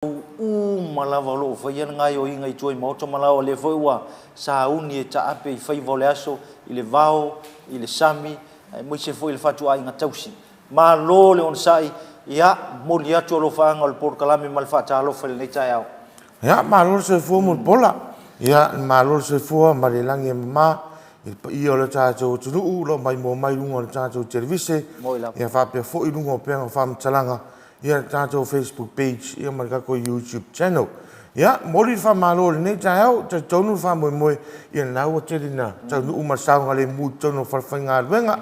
Malavalo foi ngai o ingai tuai mo to malao le foi wa sa uni ta ape foi voleaso ile vao ile sami mo se foi le fatu ai nga tausi ma lo le on sai ya molia to lo fa ngol por kalame mal fata lo fel nei taiao ya ma lo se fu mo pola ya ma lo se fu ma le langi ma i o le ta jo tu lo mai mo mai lungo ta jo service ya fa pe fo i lungo pe fa mtalanga ya tato Facebook page ya marka ko YouTube channel ya mori fa malo ne chao cha tonu fa mo ya na wo terina cha nu ma sa ngale mu tono fa fa nga wenga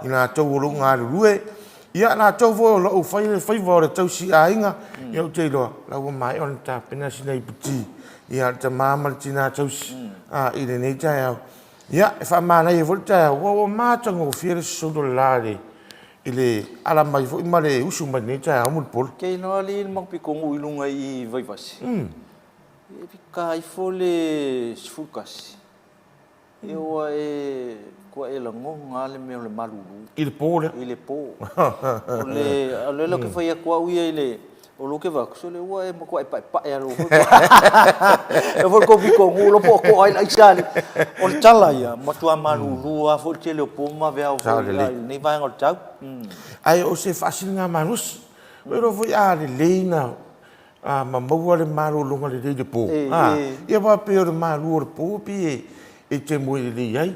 ina to lo nga ruwe ya na to vo lo fa vo le to si ainga ya te lo la wo mai on ta pena sinai puti ya ta ma martina to ina ne chao ya fa ma na ye volta wo ma tango fiere so dolari ile ala mai fo imale usu mai ne cha amul pol ke no ali mo pi ko ngui lunga I vai vasi e kai fo le sfukas eu ko e la ngonga le me le malulu il pole ile po le lo ke foi ko ui ile o lo ke va so le wa e mo ko pa e lo e vo ko pi ko ngulo po ko ai lai sali o tala ya mo tua malulu a fo te le po ma ve o nei vai ngol tau ai o se fácil nga manus pero foi a le leina ma mo le malu longa le de po ia va pe o malu o po pi e te mo le ai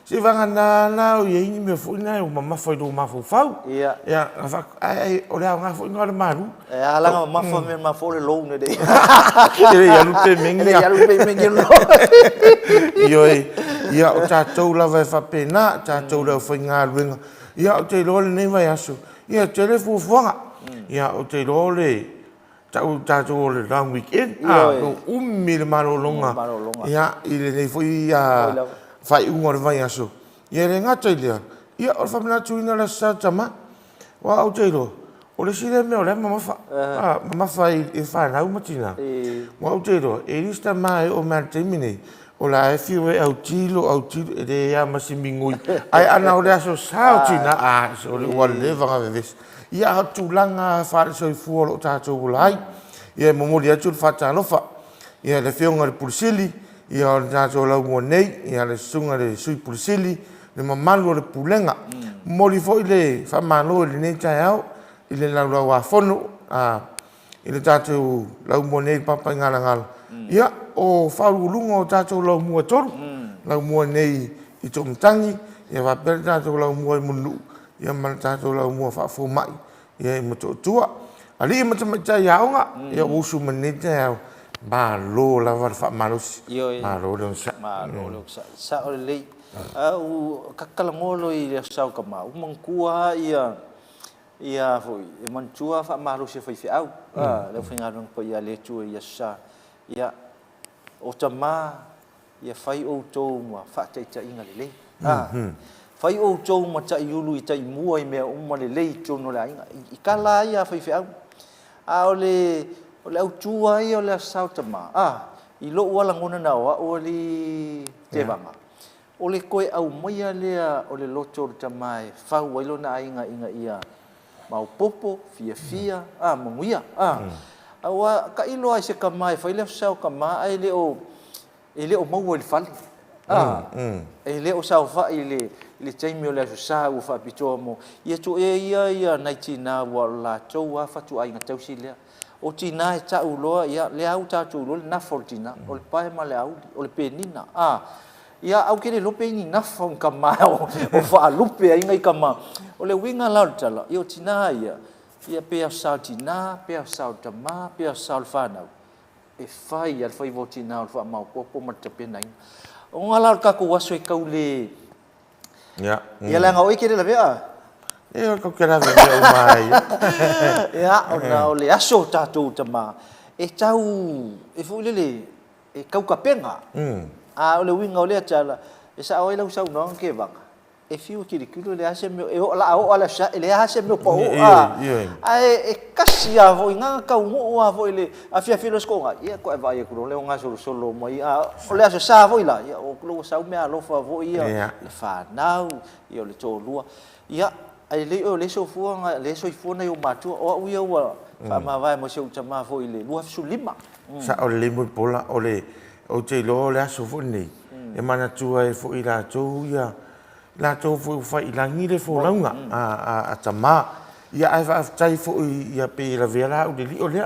se va na o ye ni me foi na o mama foi do ma fo fau ia fa ai o le nga foi nga malu ala ma fo me ma fo le lo ne de ia lu pe mengi ia lu pe mengi lo ia o ta tou la va fa pena ta tou la foi nga luenga ia o te lo le vai aso ia te le fufuanga ia o te lo le ta tou le long weekend no le malo longa ia ile nei foi ia fai un or vai aso ia le ngata ile ia o fa mena tuina la sa tama wa o te lo o le sile me o le mama fa e fa na uma tina wa o te lo e lista mai o man termine o la e fiu e au tilo e de ya masimingui ai ana o le aso sao tina so le wa le va ves ia tu langa fa so fu o ta to bulai ia mo dia tu fa ta lo fa ia le fiu ngal pulsili ia o ta to la mo nei ia le sunga le sui pulsili le mamalo le pulenga mo li fo le fa malo le nei ta ile la wa fono ile ta to la mo nei papa ngala ia o faulungo o tatou lau mua tolu lau mua nei I tomatangi ia vapere tatou lau mua munu ia mana tatou lau mua faafo mai ia matotua ali matamaitai aonga ia usu manete au malo lava le faamalosi malo le sa sa o le au kakalangolo I le sau kamau mangkua ia foi e mantua faamalosi foi fiau le finga po ia le tu ia sa ia o tama ia fai o tou ma fa tai tai inga le fai o tou ma tai ulu I tai mua I mea uma le lei tono le inga I kala ia fai fai o le au tua ia o le sao tama I lo wala ngona na o le te vanga o le koe au mai lea o le loto tama e fau wailo na inga ia mau popo fia manguia awa ka ilo ai se kamai fa ile sao kama ai le o mau le fal ele o sao fa ile taimi o le sa u fa pito mo ia tu ia nai tina wa la toa fa tu ai ngata usile o tina e ta ulo ia le au ta tu lo na fortina o le pai ma le au o le penina ia au ke le lo peni na fon kama o fa lupe ai ngai kama o le winga la tala ia tina ia pea sao tina, pea sao tama, pea sao whanau. E whai al whai votina al wha mau popo matapena ina. O ngā lau kako waso e kau le... Ia langa oi kere la vea? Ia kau kera vea o mai. Ia, o na o le aso tātou tama. E tau, e fuilele, e kau ka penga. O le winga o le atala, e sa oi lau sau noang ke vanga. E fiu kiri kilo le ase meu e o la o ala sa le ase meu po ai e kasi a vo nga ka mo a vo le a fia filo skonga ia ko vai ko le nga solo mai o le ase sa vo ila ia o lo sa me a lo fa vo ia le fa nau ia le to lua ia ai le o le so fu nga le so fu na yo matu o ia fa ma vai mo se o tama fo ile lua sulima sa o le mo pola o te lo le aso fo nei e mana tua e fo ila to ia la to fo fa ila ngi le fo launga a tama ia ai fa tai fo ia pe la vera o de li o le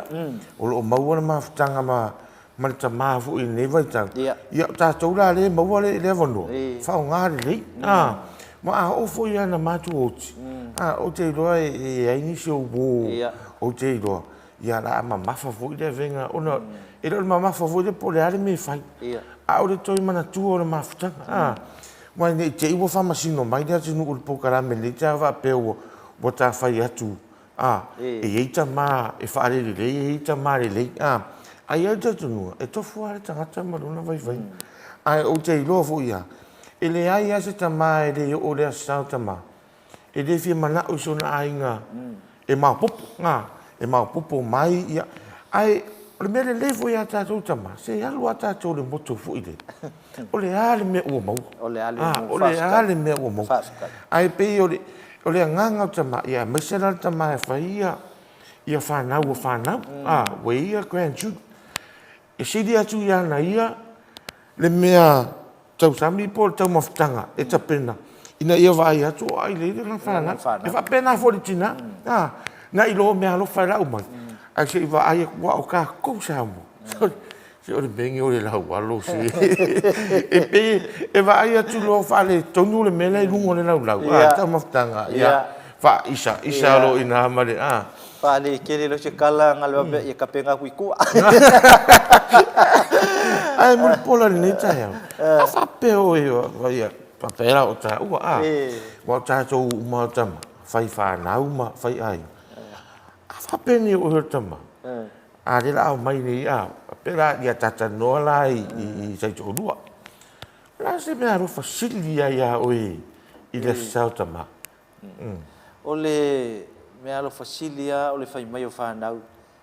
o lo mau na ma tanga ma man tama fo i ne vai ta ia ta to la le mau le vono fa nga le ma a o fo ia na ma tu o o te lo e ai ni so bo o te lo ia la ma fo le venga ona e lo ma fo le po le ale me fai a o le toi mana tu o ma tanga ma ne te i fa masino mai le tu no po kara me le ta va pe o bota fai atu e ita ma e fa le ita ma le ai e te tunu e to fuare tangata maruna vai ai o te lo fo ia e le ai ase tama e le o le asa tama e le fi mana o sona ainga e ma popo mai ia ai o le mele le fo ia ta tama se alu ata to le moto fo ile o le ale me o mau o le ale me o mau ai pe o le nganga tama ia mesela tama fa ia fa na we ia grandchildren e sidi atu ia na ia le mea tau sami po tau maftanga e tapena ina ia vai atu ai le na fana e fa pena fo di tina na i lo mea lo fa la uma ai se va ai wa o ka ko sa mo se o le bengi o le la wa lo se e pe e va ai atu lo fa le tonu le mele lungo le la tau maftanga ia fa isa lo ina male Pale kele lo se kala ngal ba ya kapenga ku ai mo pola ni ta ya fa pe o ya pa pera o ta wa ta so ma ta fai fa na uma fai ai fa pe ni o ta ma le la mai ni pera ya ta no la i sai to dua la se me aro facility ya o i le sa ta ma ole me alo fasilia o le fai mai o whanau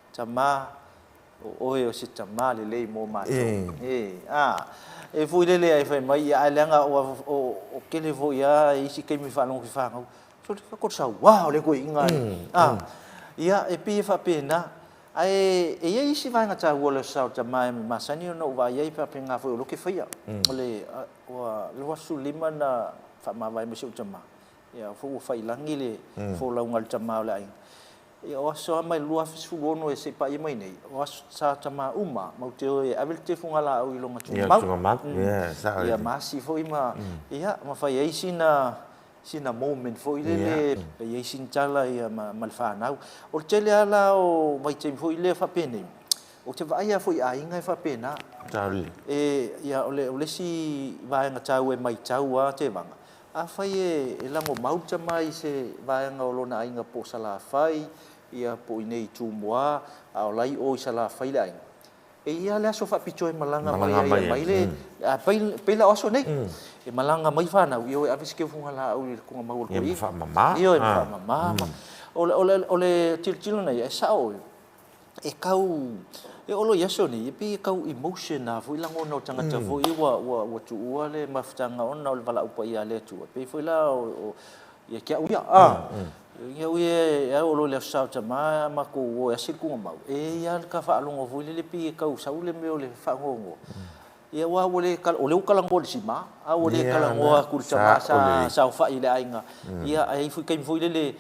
tama o oe o se tama le mo mato e fui lele ai fai mai a leanga o kele vo ia isi ke mi whanau ki whanau so te kako sa wow le koe inga ia e pi fa pena ai e ia isi vai ngata ua le sao tama e masani o no va ia fa penga foi o lo ke faia o le wasu lima na fa ma vai me se tama ia fo fai langi le fo la ungal tama la ai ia o so mai lua fu ono e se pa i mai nei o sa tama uma mau te o e avel te funga la o ilonga tu mau ia masi fo ima ia ma fai ai sina moment fo ile le ia sin tala ia mal fa nau o tele ala o mai te fo ile fa pene o te vai a fo i ainga fa pena tali ia ole si vai nga tau e mai tau a te vanga a fai e lango mauta mai se vaenga o lona ainga po sala fai ia po inei tumoa a o lai o sala fai lai e ia le aso fa picho e malanga mai le a pai la oso nei e malanga mai fana io e aviske funga la o ku mau ko fa mama io e fa mama ole til nei e sao e kau e olo yaso ni pe kau emotion na fu lango no tanga ta fu i wa tu ua le maftanga ona o vala upa ia le tu pe fu la o ia kia uia ia uia olo le sa ta ma ko o ya siku mau e ia ka fa longo fu le pe kau sa ule me o le fa ngongo ia wa ole kala ngol sima a ole kala ngo ku sa sa fa ile ainga ia ai fu kai fu le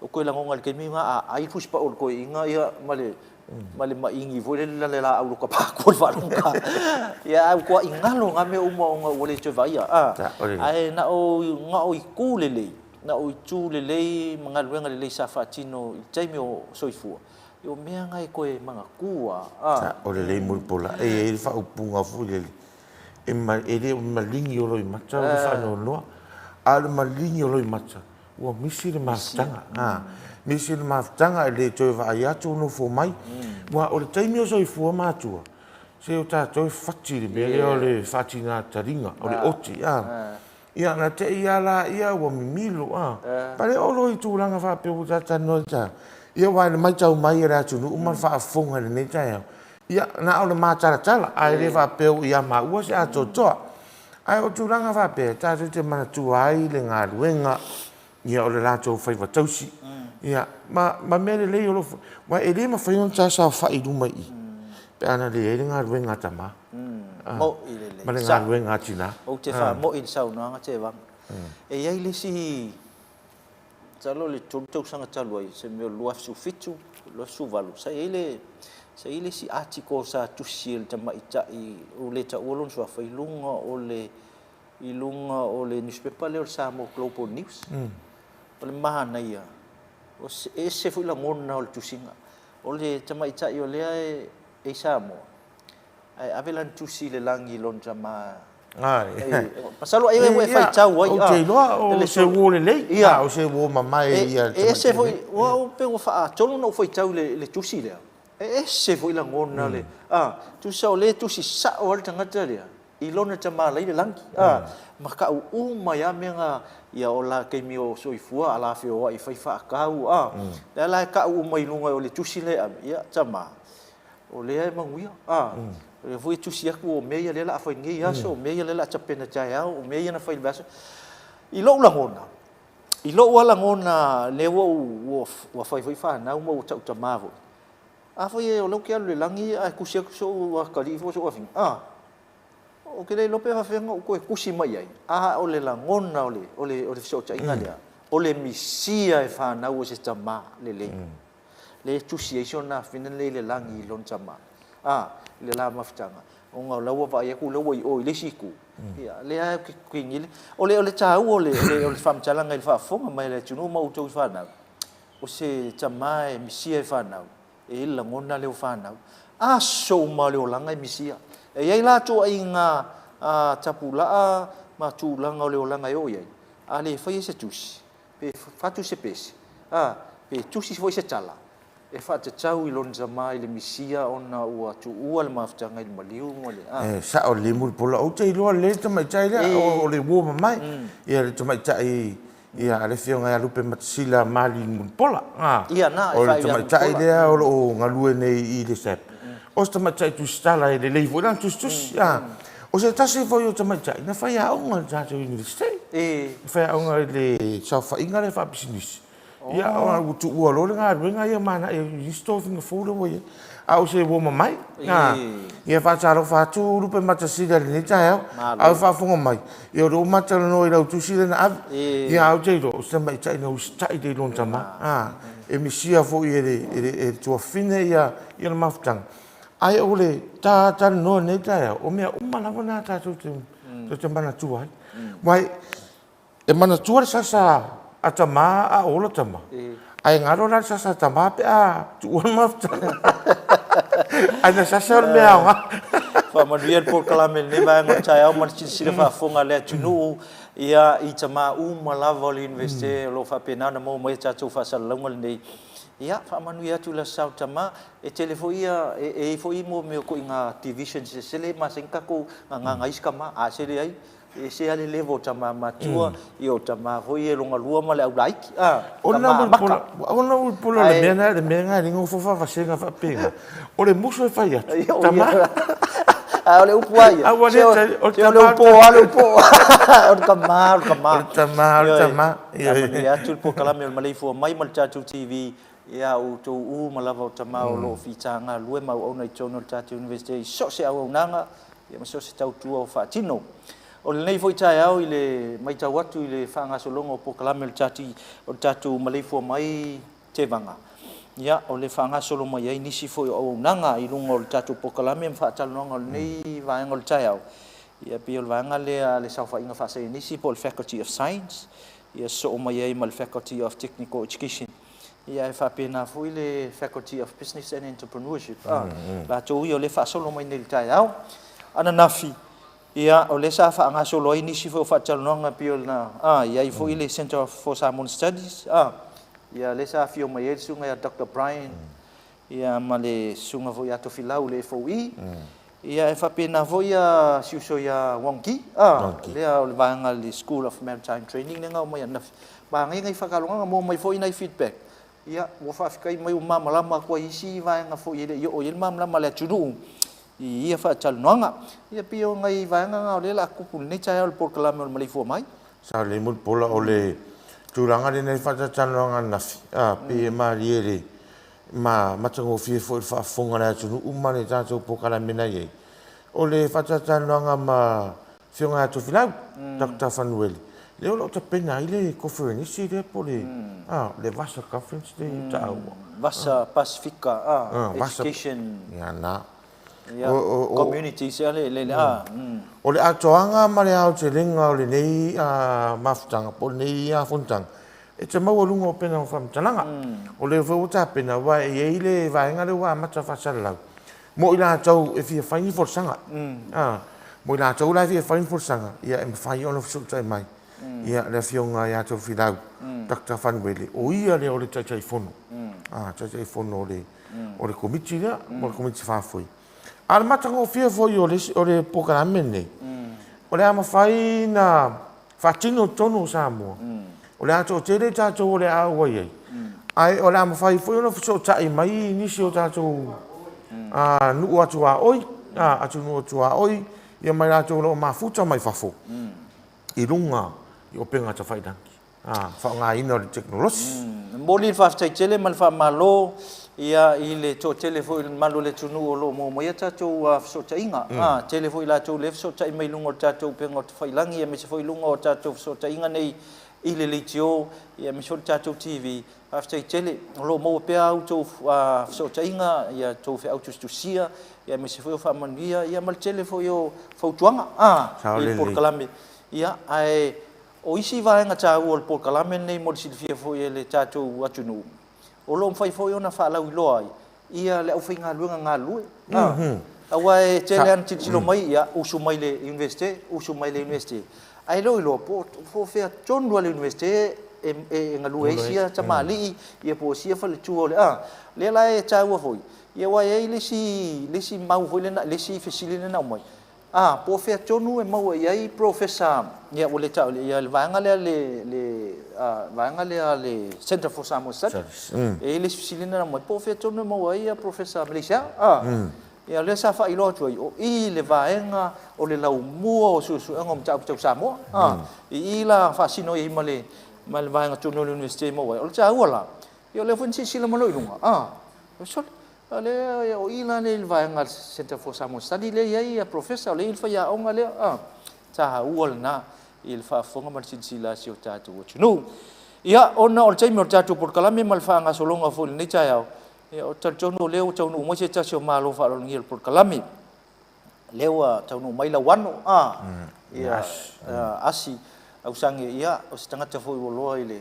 o ko lango ngal ke mi ma ai fu spa o ko inga ia male maingi foi le la au ko pa ko fa nunca ya au ko ingalo ngame uma ole te vai ai na o nga o ikulele na o tulele mangaluenga le sa fatino taimi o soifua yo mea ngai ko e manga kua ole le mo pola e fa upunga fu le e ma ele malingi o lo mata o fa no al malingi o lo mata o misi le mastanga misi le maftanga le toi va ia tu no fo mai wa o le taimi o soi fu ma tu se o ta toi fati le bele o le fati na taringa o le oti ia na te ia la ia o milo pare o lo i tu langa fa pe o ta no ta ia wa le mai tau mai era tu no uma fa fonga le nei ta ia na o le matara tala ai le fa pe o ia ma o se a to ai o tu langa fa pe ta te mana tu ai le nga luenga ia o le lato fai va tausi ia ma mele le lo wa ele ma fa yon cha sa fa i mai pe ana le nga ruenga tama mo ile le ma le nga ruenga tina o te fa mo il sau no nga te wang e ai le si talo le tu sanga talo ai se me lo su fitu lo su valu sai ile si article sa tu sil tama ita i o le ta olon so fa ilunga o le newspaper le sa mo global news o le mahana ia o se fu la ngona o le tusinga o le tama ita i o le e sa mo ai avelan tusi le langi lon tama pasalo ai we fai tau ai o se wo le ia o se wo mamai ia se foi o pe o fa tolo no foi tau le tusi le se foi la ngona le tu sa le tusi sa o le tangata le i lona tama le langi ma ka u mai a menga ia o la ke mi o soifua ala fe o i fai fa kau la ka u mai lunga o le tusi le ia tama o le ai manguia le foi tusi aku o meia le la foi ngi aso meia le la chapena chaya o meia na fai baso i lo la ngona le wo fai fa na mo tau tama vo foi o lo ke le langi a kusia so wa ka li fo so afin o ke le lope fa fenga ko kusi mai ai o le la ngona o le so cha inga le o le misia e fa na o se tama le tusi e so na fina le langi lon tama le la mafutanga o nga lawa va ia ku lawa o le siku ia le a ku ngile o le tau o le fam chala ngai fa fonga mai le tunu mau tau fa na o se tamai misia fa na e la ngona le fa na so ma le langa misia e ia la to inga tapula ma tu langa le langa yo ia ale fa se tusi pe fa tu se pesi pe tusi foi se chala e fa te tau I lon zamai le misia ona ua tu ua le mafutanga I le maliu mo le sa o le mul pola o te loa le tamai tai le o le wo mai ia le tamai tai ia le fio ngai lupe matsila mali mul pola ia na o le tamai tai le o ngalue nei I le sep o tamai tai tu stala le le vo dan tu o se tasi fo yo tamai tai na fa ia o ngal ja tu university fa o le sa fa inga le fa business ia o tu ua lo nga ringa ia mana e sto finga folo wo ia au se wo mai ia fa tsaro fa tu lupe mata sida ni ta au fa fonga mai ia ro mata no ira tu sida na ia au te ro se mai tai no stai de lon tama e mi sia fo e tu fine ia ia maftang ai ole ta no ne ta o me o mana na ta tu te mana tu ai mai e mana tu sa a tama a ola tama ai ngaro na sa tama pe tu mafta ai na sa me fa manuel por kalamel ne ba ngon chai au man sila fa fonga le tunu ia I tama malava le investe lo fa pena na mo cha tu fa salonga nei ia fa manuel tu la sa tama e telefoia e foi mo me ko inga division se le masenka ko nga iskama a se le ai e se ale levo tama matua I o tama hoi e longa lua ma le au laiki ona ul pula le mena ringo fofa fa senga fa penga o le muso e fai tama o le upu ai o le upo o tama ia tu po kalame o Maleifua Mai mal tatu TV ia o to malava o tama o lo fitanga lue mau ona I tono tatu university so se au nanga ia so se tau tua o fa tino o le nei foi tai au I le mai tau atu I le whanga solonga o pokalame o tatu Maleifua Mai te vanga. Ia, o le whanga solo mai ai nisi foi o nanga I lunga o le tatu pokalame mwa whaatalonga o le nei vaenga o le tai au. Ia pi o le vaenga le sauwha inga whasai nisi po le Faculty of Science. Ia so o mai ai ma le Faculty of Technical Education. Ia e whapena foi le Faculty of Business and Entrepreneurship. La tau I o le whaasolo mai nei le tai au. Ana nafi. Ia o le sa fa nga so loi nisi fo fa talonga piol na ia I fo ile Center for Salmon Studies ia le sa fio mai sunga ya Dr. Brian ia male sunga vo ya to filau le fo ia e fa pena vo ya siuso ya Wonki le o le vanga le School of Maritime Training nga mo ya na ba ngai ngai fa kalonga mo mai fo ina feedback ia wo fa fikai mai uma malama ko isi vanga fo ile yo o il mamla le tunu ia fa talonga ia pio ngai vanga nga le la kupu nei chai o por kalame o Maleifua Mai sa le mul pola o le Tūranga le nei whatatanoanga nafi. Pe marie le. Matango fie fo il whaafonga le atunu umane tātou pokara mena iei. O le whatatanoanga whionga atu whilau. Dr. Fanueli. Le o ta pena i le conference le po le. Le Vasa Conference le tāua. Vasa Pacifica. Education. Ia nā. Communities le o le atoanga ma le au te ringa o le nei mafutanga po nei funtanga e te mau lunga o pena o whamtalanga o le whauta pena wa e ei le vaenga le wa mata whasalau mo i la tau e fia whaini forsanga mo i la tau la fia whaini forsanga ia e mwhai ono fsutai mai ia le fionga ia tau whilau Dr. Fanueli o ia le o le tai fono tai fono o le komiti lea mo le komiti whafoi Al matango fia foi o le pokarame nei. O le ama fai na fatino tono Samoa. O le ato tere tato o le awa iei. Ai o le ama fai foi ona fiso tai mai nisi o tato nuu atu a oi. Atu nuu atu a oi. Ia mai rato o mafuta mai fafo. I runga i o penga ta fai danki. Fa ngā ina o le teknolosi. Moli whaftai tele malfa malo. Ia i le tō telefo i malo le tunu o lo mo ia tātou whasota inga. Telefo i la tō le whasota i mai lunga o tātou penga o te whailangi. Ia me se whai lunga o tātou whasota inga nei i le leitio. Ia me se tātou TV. Whaftai tele. Lo mo pia au tō whasota inga. Ia tō whi au tustusia. Ia me se whai o whamanuia. Ia mal telefo i o whautuanga. I Porkalame. Ia ai o isi vaenga tāu o Porkalame nei mo si fia fo i le tātou atunu. O lo mfai foi ona fa lau loa ia le au fai ngā luenga ngā lue. Awa e tele an tilo mai ia usu mai le universite. Ai lo ilo po fea ton lua le universite e ngā lue isia tamali ia po sia fa le tua le le la e tau foi. Ia wa e le si mau foi le si fesili le nau mai. Po fea tonu e mau ia i professor ia o le tau ia le vanga le Center for Samoan Studies. E le silina na mo po fea tonu e mau ia professor Malaysia. Ia le sa fa ilo tu i le vaenga o le lau mua o su ngom tau Samoa. I la fa sino i male vaenga tonu le university mo o le tau la. Ia le funsi sila mo lo ilunga. So ale o ila le vaenga Center for Samoan Studies le ia professor le il fa ia onga le ta uol na il fa fonga mal sila si o tatu o tunu ia ona o taimi o tatu Porkalame mal fa nga solonga fo ni tayao ia o tonu le o tonu mo se tasio malo fa lo ngil Porkalame lewa tonu mai la wano ia asi au sange ia o stangata fo o loa ile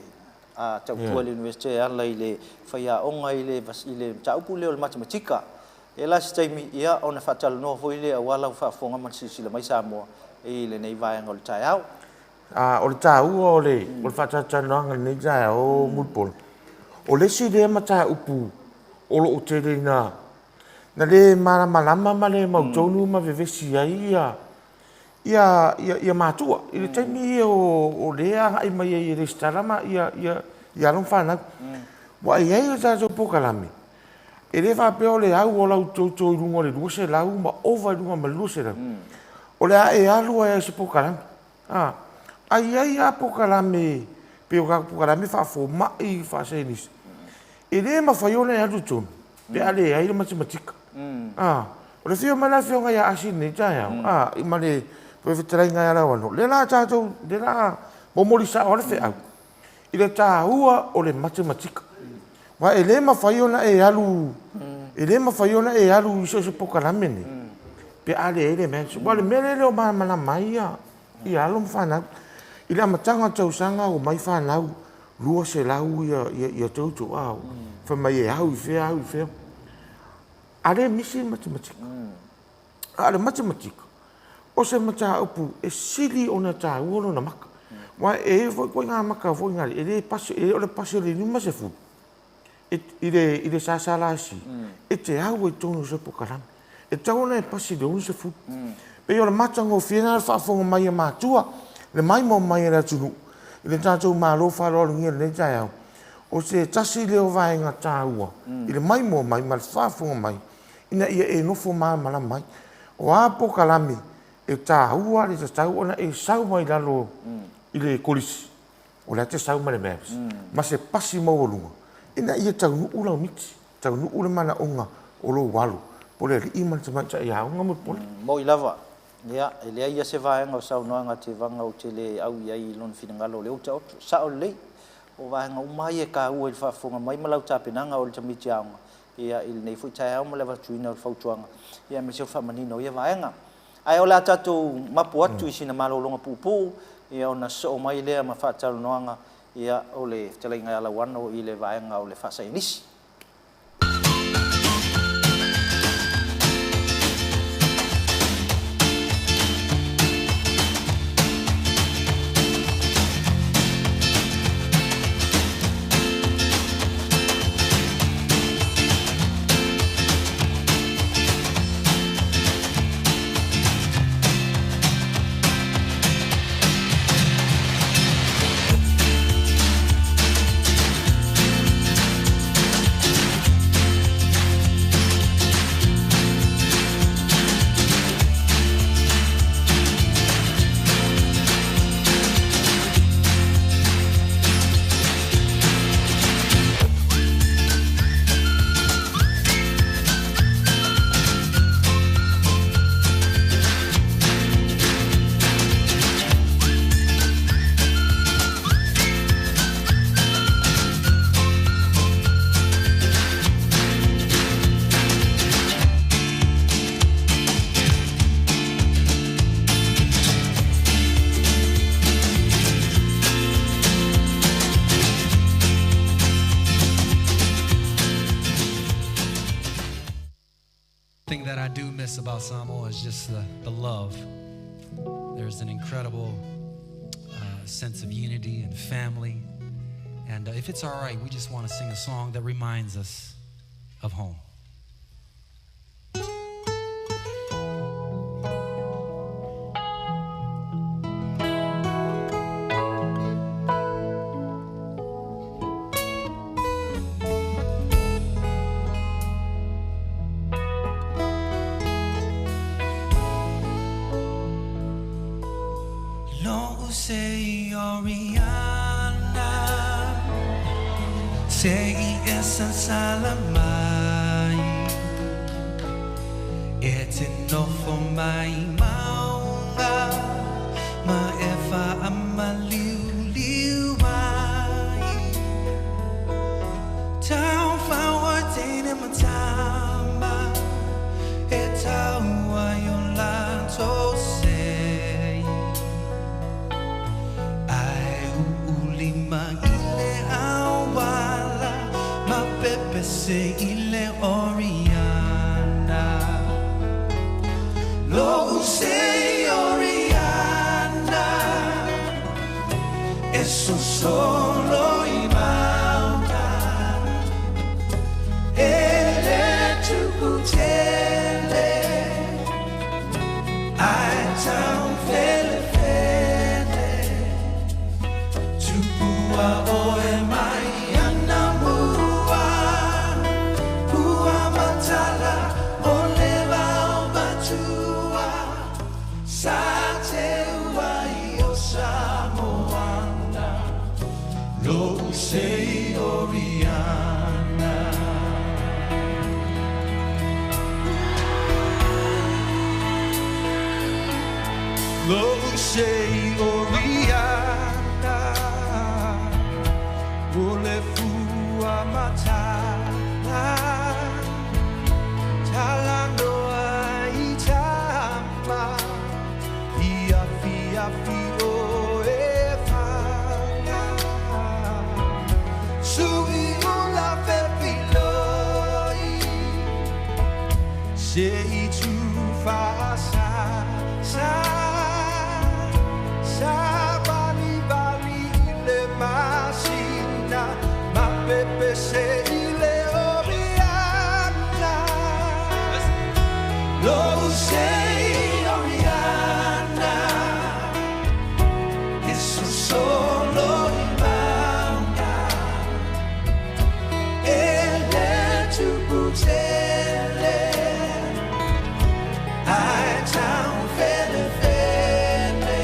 tau tua le university ala ile faia onga ile vasile taupu le o matematika e la taimi ia ona fatal no fo ile wala fa fonga man sila mai Samoa ile nei vaenga o tayao o le tāu o le whatatanoanga nei tae o mutpol. O le si rea mata upu o lo o te reina. Na le malama ma le mautonu ma vevesi ai ia mātua. I le taimi o lea ngai mai i restarama ia ron whanau. Wa i ai o tātou Porkalame. E le whapea o le au o lau tōtō i runga le luase lau ma ova i runga ma luase lau. O le a e alua e se Porkalame. Ai a Porkalame pe o Porkalame whafo mai whasenis. E le ma whaiona e atu tonu. Pe ale ai le matematika. O le whio mana whio ngai a asi nei tae au. I ma le whewhetarai ngai ara wano. Le la tātou, le la momori sa o le wheau. I le tāhua o le matematika. Wa e le ma whaiona e alu. E le ma whaiona e alu i se Porkalame nei. Pe ale e le mensu. Wa le mele leo mana mai i alo mwhanau. I le amatanga tausanga o mai whanau. Lua se lau ia tautu au. Whamai e au i whea. Ale misi matematika. Ale matematika. O se mata upu e sili o na tā uolo na maka. Wa e foi ngā maka foi ngari. E le pasi, e ole pasi le nima se fu. I le sasalasi. E te au e tonu se Porkalame. E tauna e pasi le unu se fu. Pe o le matango whiena le whaafonga mai e mātua. Le mai mo mai e la tunu. I le tātou mālo whaarolo ngia le tai au. O se tasi leo vaenga tāua. I le mai mo mai ma le whaafonga mai. Ina ia e nofo mana mai. O a Porkalame e tāua le tatau ona e sau mai lalo i le kolisi. o le te sau male meps ma se pasi mo lunga ina ia tau nu ula mix tau nu ula mana onga o lo walu po le iman te mai ia nga mo po mo I lava ia ele ia se vaenga o sau noanga te vanga o te le au ia I lon finangalo le o tau sa o le o vaenga o mai e ka ua I whaafonga mai malau tāpenanga o le tamiti aonga ia il nei fu tai au mo le vatuina o fautuanga ia me se whamanino ia vaenga ai o la tatou mapu atu I sina malolonga pupu ia ona so mai lea ma whaatalo noanga ia o le talainga ala wana o I le vaenga o le whasainisi. That I do miss about Samoa is just the love. There's an incredible sense of unity and family. And if it's all right, we just want to sing a song that reminds us of home. Say Oriana, say esa salamai, etino for my maunga, ma efa amaliu liu mai, tau forward in matamba, etau ayola to say. Se ile Oriana, lo se Oriana, eso solo imauta, ele tukutele, I town fele fele, tupua oe mai. Say Oriana, lo say Oriana, Maleifua Mai, talando ai tama, ia fi o. Sei tu fasa sa bali bali le masina ma pepe se ile Oriana lo sei Oriana eso solo imauta ele tu butele I town fele fele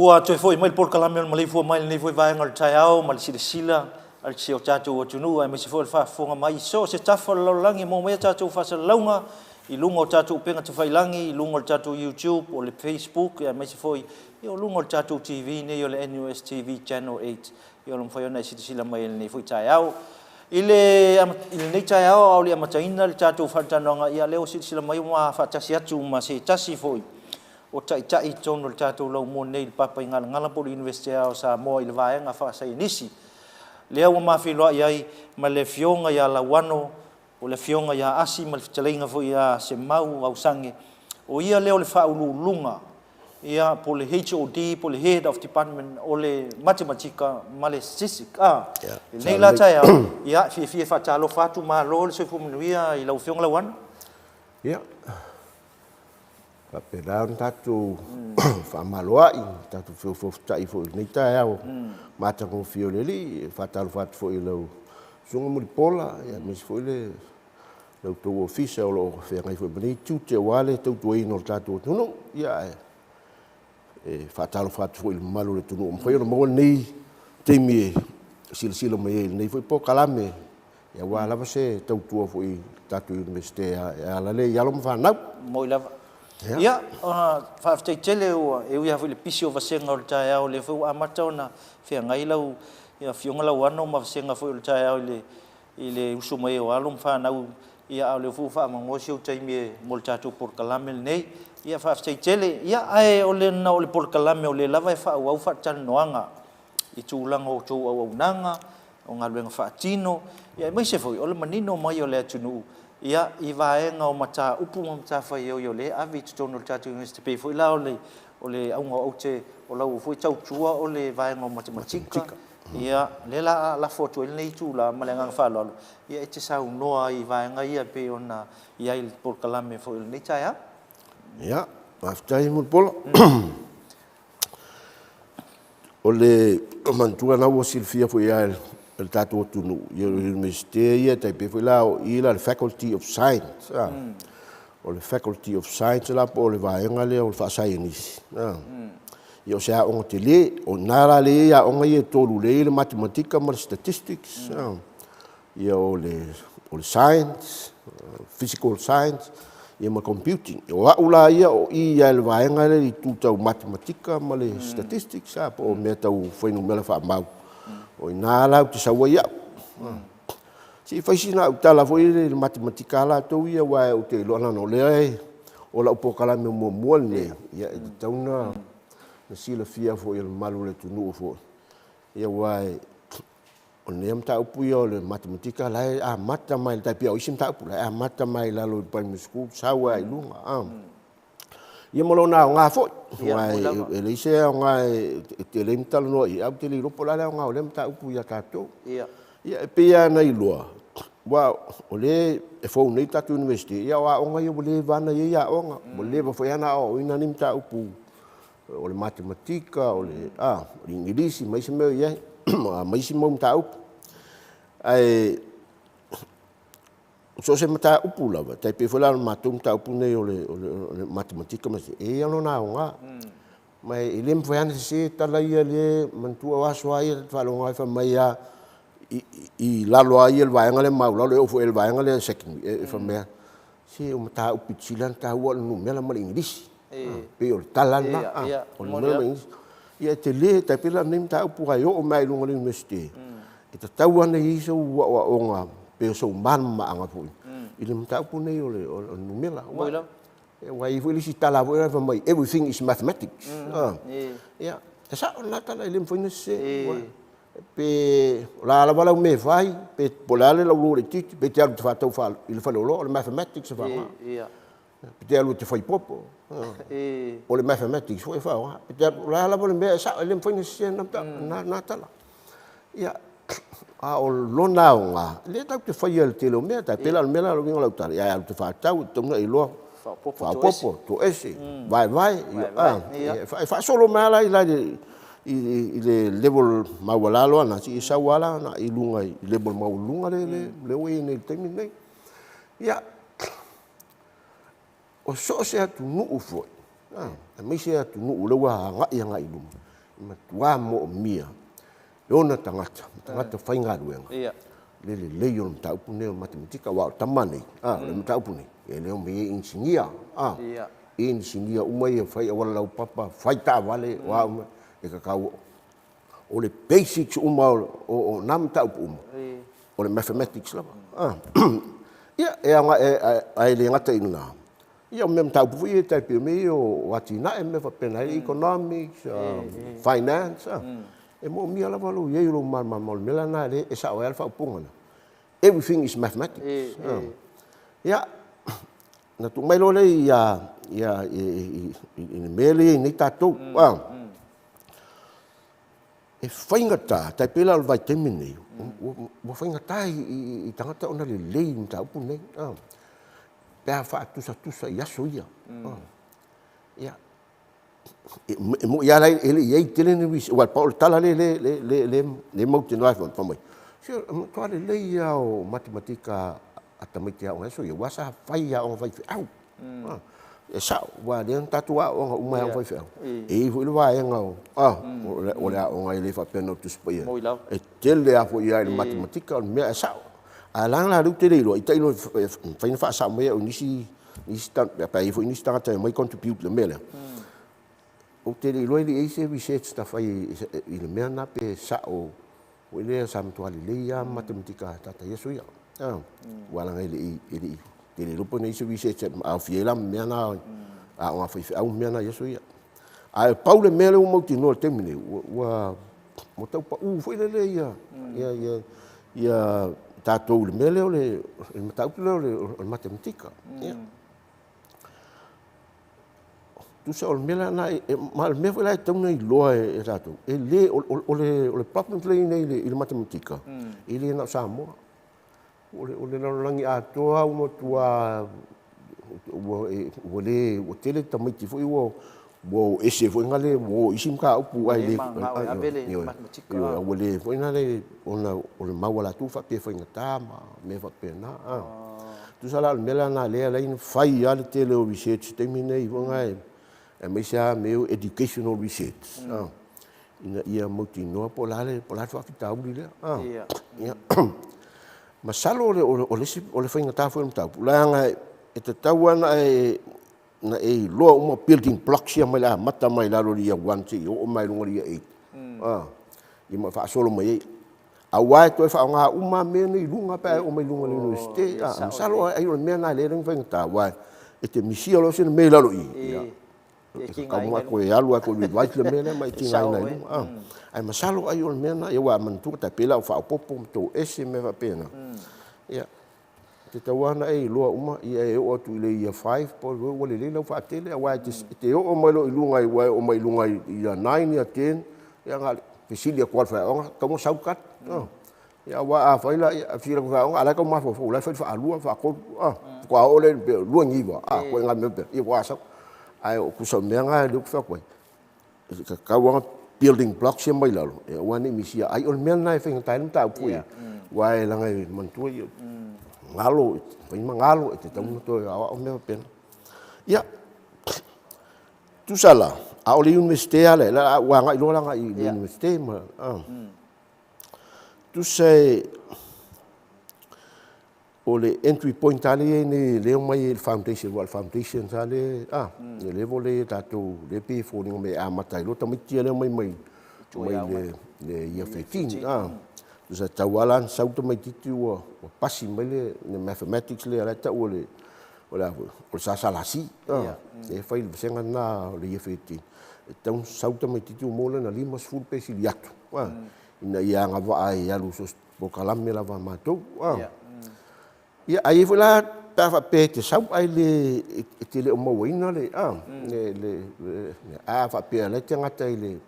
ua toi foi mai por kalame Maleifua Mai nei foi vai ngal tai au mal sila al si o tatu o tunu ai me se foi fa fonga mai so se tafa lo langi mo me tatu fa se launga I lunga o tatu penga te failangi I lunga o tatu YouTube o le Facebook ai me se foi I o lunga o tatu TV nei o le NUS TV Channel 8 I o lo foi ona sila mai nei foi tai au ile nei tai au au le amataina le tatu fa tanonga ia leo sila mai wa fa tasi atu ma se tasi foi o tai tono le tatu lau mo nei le papa ngala po le University o sa mo I le vaenga fa sa inisi lea ua mawhiloa iai ma le fionga ia lawano o le fionga ia asi ma le fitalinga fo ia se mau au sange o ia leo le whaululunga ia po le HOD po le Head of Department o le Matematika ma le Statistics nei la tai au ia fie whatalo whatu ma lo le soifu manuia I lau fionga lawano ia Pera tatu whamaloa I tatu whiwhoftai fo nei tai au matango fio leli whatalo whatu fo I lau sunga muri pola ia misi fo le lau tau ofisa o lo whengai fo bani tute wale tau tuaino o tatu o tunu ia whatalo whatu fo I malu le tunu mwhai ona maua nei teimi sila mai nei fo I po kalame ia wala se tau tua fo I tatu universite ia lale ia lo mwhanau moi lava ia whaafteitele ua e ui hafu le pisi o vasenga o le tae au le fau amata ona whea ngai lau ia fionga lau ano ma vasenga fau o le tae au I le uso mai o alo mwhanau ia au le fuu wha mangosi o taimi mo le tatu por kalame nei ia whaafteitele ia ae o le na o le por kalame o le lava e wha au wha tana noanga I tūlanga o tō au nanga o ngā luenga wha tino ia mai se fau o le manino mai o le atunu ia I vaenga o mata upu o mata whai o le avi tutono le tatu University pe fui la o le aunga o te o lau fui tau tua o le vaenga o matematika ia le la foto ele nei tu la malenga whalolo ia e te sau noa I vaenga ia pe ona ia I por kalame fo ele nei tai ia maftai mo pola o le mantua na o silfia fo ia el tatu o tunu ia o universite ia tai pe foi la o ila le Faculty of Science o le Faculty of Science la po le vaenga le o le whaasaianisi ia o se a onga te le o nara le ia onga ia tolu le matematika ma le statistics ia o le science physical science ia ma computing o aula ia o ia le vaenga le I tutau matematika ma le statistics po o mea tau whainu mele whaamau o ina lau te saua ia si faisina au tala foi le matematika la tau ia wa o te loana no le o la upo kala me mo le ia tauna na sila fia foi le malu le tunu fo ia wa o nem ta upu ia le matematika la a mata mai ta pia o sim ta upu la a mata mai la lo primary school saua I lunga ia mo lona nga fo wa ele se nga te lem tal no I au te li ropo la nga o lem ta upu ia tato ia pia na ilua wa ole e fo nei tatu university ia wa onga ia bole vana ia onga bole ba foi ana o ina nim ta upu o le matematika o le o ingilisi mai se meu ia mai se mo ta upu ai so se mata upu lava tai pe foi la matum ta upu nei o le matematika mas e ano na onga mai ilem foi ana se tala ia le mantua wa so ia fa lo ngai fa mai ia I lalo ai el vaenga le mau lalo foi el vaenga le second fa me se o mata upu chilan ta wa no me la mal inglis pe o talana o no me inglis ia te le tai pe la nem ta upu ai o mai lunga le university ita tau ana I so wa onga pe so man ma anga fu ile mta upu nei o no me la wa I foi si tala wa fa mai everything is mathematics ia sa na tala ile foi ne se pe la wala me vai pe polale la lo titi pe te fa tau fa il fa lo mathematics fa pe te alu te fai popo o le mathematics foi fa pe te la wala me sa le foi ne se na tala ia a o lona nga le tau te fai el telo me ta pela me la lo vinga la tala ia te fa tau to na ilo fa popo to ese vai fa solo mala ila I le level mawalalo na si isa wala na ilunga I level maulunga le we nei temi nei ia o so se atu nu ufo a me se atu nu le wa nga ia nga ilunga matua mo mia. E ona tangata whainga ruenga. Ia. Le lei o mtaupu ne o matematika wa tamani. Le mtaupu ne. E leo me insinia. Ia. Insinia umai e whai awala lau papa, whai tā wale wa umai. E kakau o le basics uma o nam taupu uma. O le mathematics lava. Ia, e anga e le ngata inuna. Ia me mtaupu i e taipi me o atina e me whapena economics, finance. E mo mia lava lo ye lo mal mela na le e sa o alfa pungana. Everything is mathematics. Ya na tu mai lo le ya mele ni tatou. E whaingata, tai pela al vai temine. Mo whaingata i tangata ona le lei ni tau punei. Pea wha tusa i aso ia. Ia. E mo ia lai ele iei tele ni wisi. Wal pa o tala le mauti noai whamai. Sio, toa le lei ia o matematika atamaiti au ngai so ia wasa whai ia o whai au. E sao, wa le tatua o nga umai au whai au. E hui le wa e ngau. O le o ngai le whapena tu spia. E tele a fo ia le matematika o mea e sao. A langa la lu tele ilo, i taino whaina wha sao mea o nisi pa e fo nisi tangata mai contribute le mele. O tele ilo ele eise research ta whai i le mea na pe sao o ile sa mtua le ia matematika tata yesu ia. Wala ele tele lupo nei se research a fiela mea na a nga whai au mea na yesu ia. A paule mele o mauti no temine wa mo tau pa foi le ia tatou le mele o le matau le matematika. Tu sa o mele na mal me foi la tau nei loa e tatou. E le o le problem play nei le matematika. Ele na sa mo. O le langi atoa o tua o tele tamaiti foi o ese foi ngale o isim ka upu ai le o le foi ngale ona o le mawala tu fa pe foi ngata ma me fa pena tu sala mela na le line fai ale tele o research termine i vonga e me sa meu educational research ina ia moti no pola fa kita uli le ia ma salo o le foi ngata foi mta la nga e te tauana na loa uma building blocks ia mai la mata mai la lo ia 1 2 o mai lo ia 8 i ma fa solo mai a wai to fa nga uma me ni lunga pa o mai lunga le ste salo ai o me na le ring fengta wai e te misia lo se me la lo ia ka mo ko ia lo ko vai le me le mai tinga na ai ma salo ai o me na ia wa man tu ta pela o fa popo to ese me va pena ia te tawana loa uma ia e o tu le ia 5 po o le lo fa tele wa te o mai lo ilunga i wa o mai lunga ia 9 ia 10 ia nga fisilia kwal fa o ka mo saukat ia wa a fa ila a fira ko ala ka ma fo la fa alua fa ko ko o le lu ngiva ko nga me pe i wa sa ai o ku so me nga lu fa ko ka wa building blocks ia mai lalo e wa ni misia ai o me na fa ngai ta pu wa la ngai man tu ngalo foi mangalo te tau to o me pena ia tu sala a o universite ale la wa ngai lo la ngai universite ma tu sei o le entry point ale ni le mai foundation ale le level le tato le pe fo ni me a matai lo tamai le mai le ia 15 sa tawalan sauta mai titu o pasi mai le mathematics le ala ta ole o sa salasi e fai senga na le feti então sauta mai titu mo na lima full pesi liatu ina ia nga va ai alu so bo kalame la va mato ia ai foi la ta fa pe te sau ai le te le mo wina le a fa pe le tanga le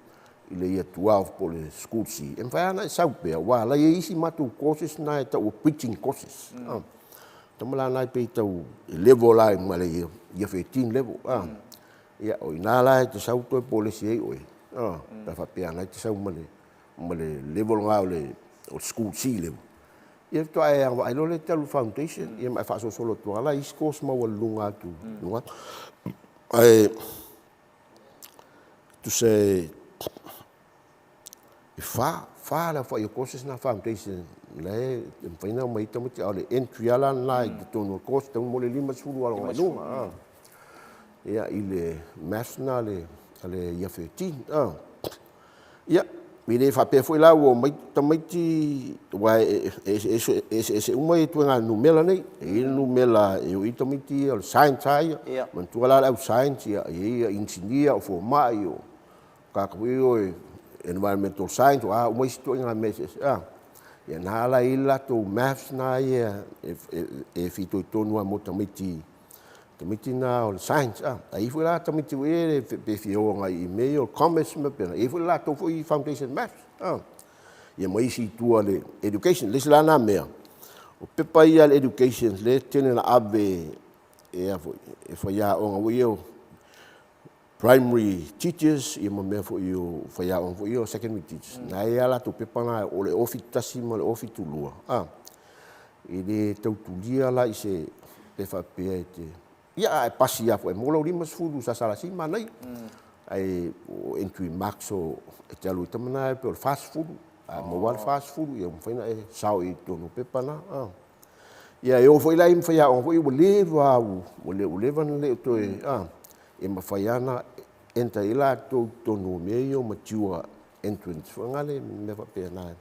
ile ia 12 po le school si en fa na sau pe wa la ia isi matu courses na ta o preaching courses tamala na pe ta level la ma le ia 15 level ia o ina la te sau to po le si o ta fa pe na te sau ma le level nga le o school si level ia to ai ai lo le telu foundation ia ma fa so solo to la is course ma wa lunga tu ai tu sei fa la fa courses na foundation le faina mai tamu te ale entry ala na tonu course tonu mo le 5 ala nga ia ile national ale ia 13 ia mi le fa pe foi la o mai tamiti wa ese umai tu nga numela nei numela eu i tamiti al science ai man tu ala au science ia engineer for mai o ka ko environmental science wa umai sto nga meses ia na la ila to maths na ia fito tonu mo tamiti na o science ai foi lá tamiti we pe fio nga email commerce me pena e foi lá to foi foundation maths ia mai si tu ale education le la na me o pe pa ia education le tene na ave foi ya o nga primary teachers ia me foi foi ya o foi secondary teachers na ia la to pe pa na o le office tasima le office tu lua ele tau tulia la ise pe fa pe ia pasi ia foi mo lima sfulu sa sala si manai ai o entry max o te alu tamana pe fast food mo wal fast food ia foi na sao i tonu pepana ia eu foi lá im foi a foi o leva o leva le to e ma foi ana entra ila to tonu meio matua entrance foi ngale me va pena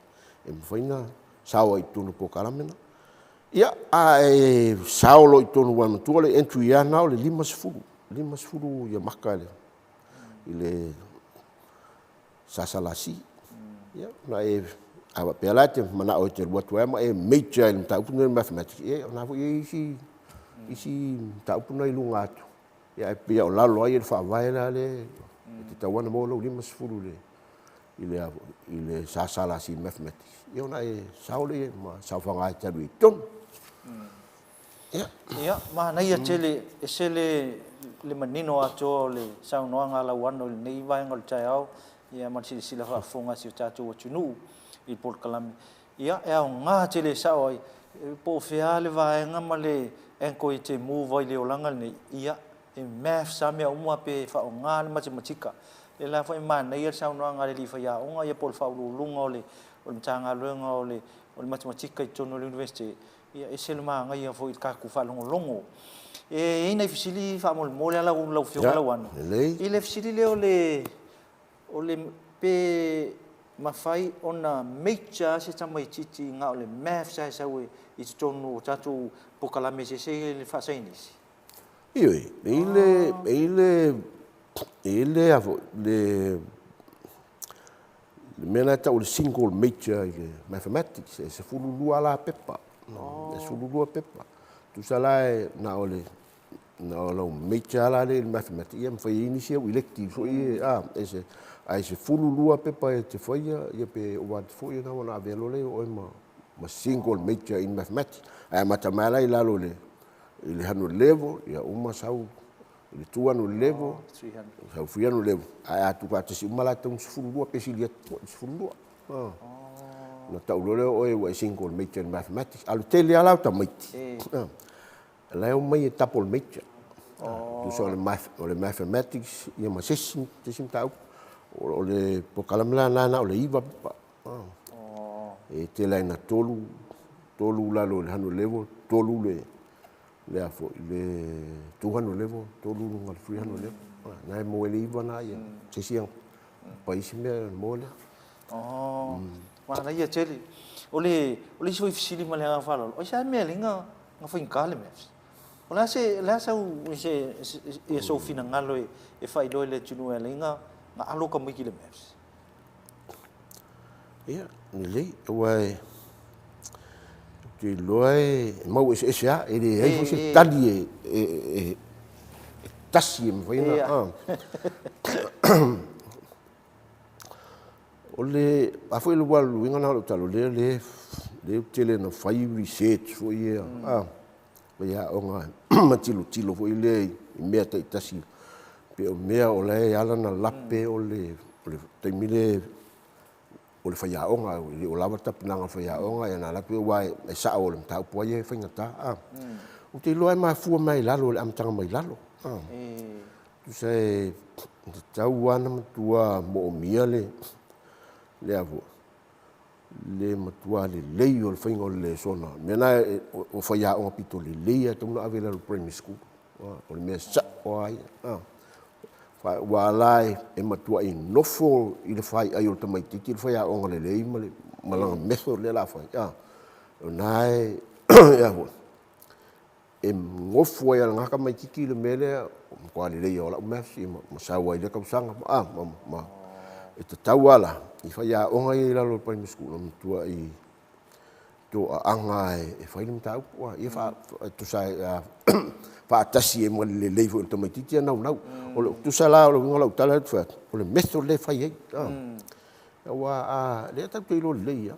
e foi na sao i tonu po karamena ia ai saulo i tonu wan tu le entry ana o le 5 ia makale ile sasalasi ia na ava pela te mana o te watu e major in ta upuna mathematics na fu isi ta upuna i lunga atu ia pe o lalo ai fa vai le te tawana mo lo 5 le ile sasalasi mathematics ia na saulo ma saufanga te lui ton ia mana ia tele le manino ato le saunoanga la wano le nei vai ngol taiao ia sila fa fonga si tatu o tunu i Port Kalam ia nga tele sao ai po fea le vai ngama le enko i te move le olanga nei ia e math sa me umwa pe fa nga le matematika le la fa mana ia saunoanga le fa ia onga ia por fa lunga le o tanga lunga o matematika i tonu le university ia eselma nga ia foi ka ku fa longo e ina fisili fa mo le ala un lo fio la wan ile fisili le o le pe mafai ona mecha se tamai titi nga o le math sa we i tonu tatu pokalame se le fa sainis ile avo le mena ta o single major ile mathematics se fulu lu ala pepa sululu pepa tu sala na ole mecha la le mathematics ia foi inicial elective foi ese ai se fululu pepa te foi ia pe what foi na ona velo le o ma single major in mathematics ai matamala ila lo le ile hanu level ia uma sau ile tuanu level 300 sau fianu level ai atu ka te umala tung fululu pe silia fululu na taulore o single major in mathematics alu tele ala tamaiti la o mai tapol major tu so le mathematics ia ma sesim tau o le pokalamla na o le iva e tele na tolu la lo hanu level tolu le afo le 200 level tolu ngal 300 level na mo le iva na ia sesiang país me mo le mana ia tele ole foi fisili male nga falo o sa me linga nga foi kale me ola se e so fina ngalo e fai do le tunu linga nga alo ka mai kile me ia ni le wai ti loe mau ese ya ele foi tali tasi me foi na ole a foi lo walu inga na lo talo le tele na fai research foi ia onga matilo foi le mea tasi pe o mea o le ala na lape o le taimile o le fai onga o lava tapinanga fai onga ia na lape wai e sa o le tau po ia fai ngata o te loe ma fu mai lalo le amtanga mai lalo tu se tau wana tua mo mia le le avo le matua le lei o le whainga o le sona. Mena o whaia o pito le lei a tōna awela o primary school. O le mea sa o ai. Wa lai e matua i nofo i le whai ai o tamaititi le whaia o le lei ma langa metho le la whai. O nai e avo. E ngofo ai ala ngaka mai titi le mele kwa le lei o la umesi ma sawa i le kausanga. E te tau ala, i whaia onga i lalo primary school, tua i tō anga e whaile mta au, i tusa whaatasi e mua le leifo i tamaititi a nau. O tusa la o le wingola utala e tuwhat, o le metho le whai ei. Le tau te ilo leia,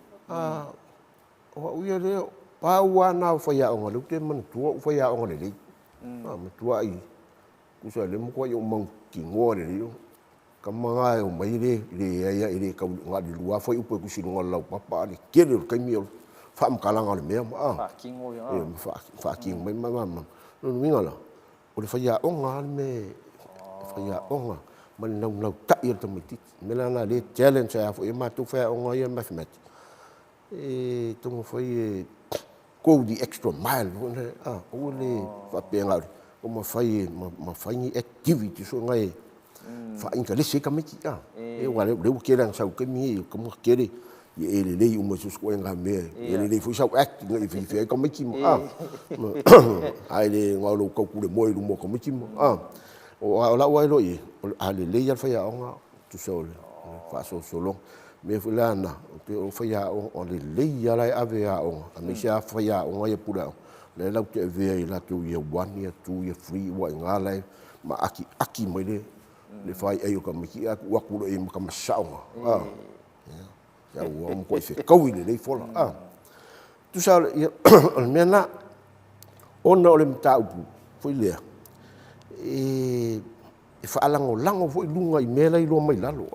o uia leo, pāua nā o whaia onga, leu te manatua o whaia onga le lei. Matua i, tusa le mukua i o mau ki ngoa le leo. Ka mga o mai le ka nga di lua foi upo ku sino ngala papa ni kele ka mi o fa am kala ngala me fa kingo ya fa kingo me mama no ngala o le faia o nga me faia o nga man no ta ir to miti me la na le challenge ya foi ma tu fa o nga ya mathematics e to foi go the extra mile o le fa penga o ma fai ni activity so ngai fa inga lese ka miki e wale le kera sa ke mi como kere e le uma sus ko nga me e le fu sa act ngai fi ka miki ai le ngalo ko ku le mo lu mo ka miki o la wa lo e le ya fa ya nga tu so fa so lo me fu lana o fa ya o le ya la ave ya o a me sa fa ya o ya pura le la te ve la tu ye 1 year 2 year 3 wa ngala ma aki mai le fai ai o ka miki a ku aku e ka masaunga ya o mo ko fe kau ile le fola tu sa o mena ona o le mta upu foi le e fa lango foi lunga i mela i lo mai lalo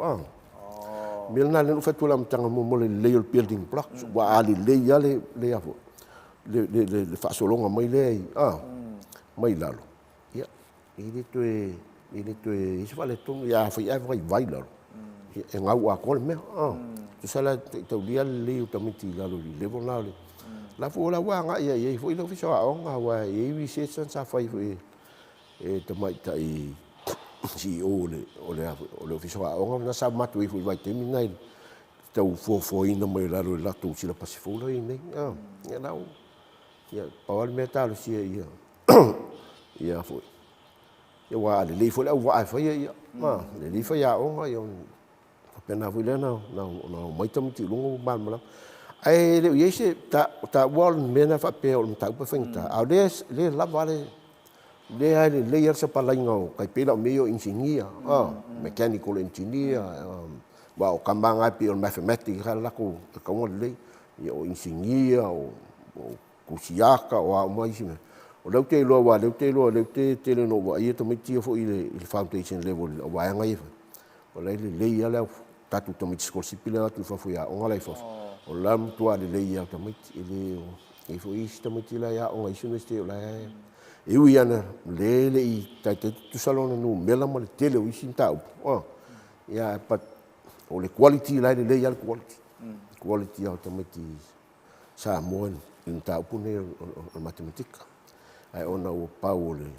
mela le no fa tu la mtanga mo le le building blocks wa ali le ya le afo le fa solonga mai le mai lalo ya ile tu e se vale tu ya foi vai lalo e ngau a ko me tu sala te dia le tu miti lalo le bona le la fu la wa nga ia foi lo fiso a nga wa e vi se sa fai e te mai tai si o le fiso a nga na sa matu foi vai te minai tau fo ina mai lalo la tu si la pasifo lo nei ya nau ya pawal metal si ia foi ya wa le foi la wa foi ya le foi ya o yo pena foi na mai tam ti lungo ban mala ai le yese ta wal mena fa pe o ta pa fenta au le la vale le ai le yer sa pa laingo kai pela meio engineer mechanical engineer wa o kambanga pe o mathematics la ko ka le o engineer o kusiaka o mai sime o le te lo wa le te no wa ia to miti fo ile foundation level wa nga ia o le ia la tatu to miti school sipila tu fa ya o ngala fo o lam tu ale le ia to miti ile e fo ista miti la ya o ngai sune ste la e wi ana le i ta tu salona no mela mo le tele o isinta o ya but o le quality la le ia quality automatic sa mo in ta pune o matematika ai ona o paule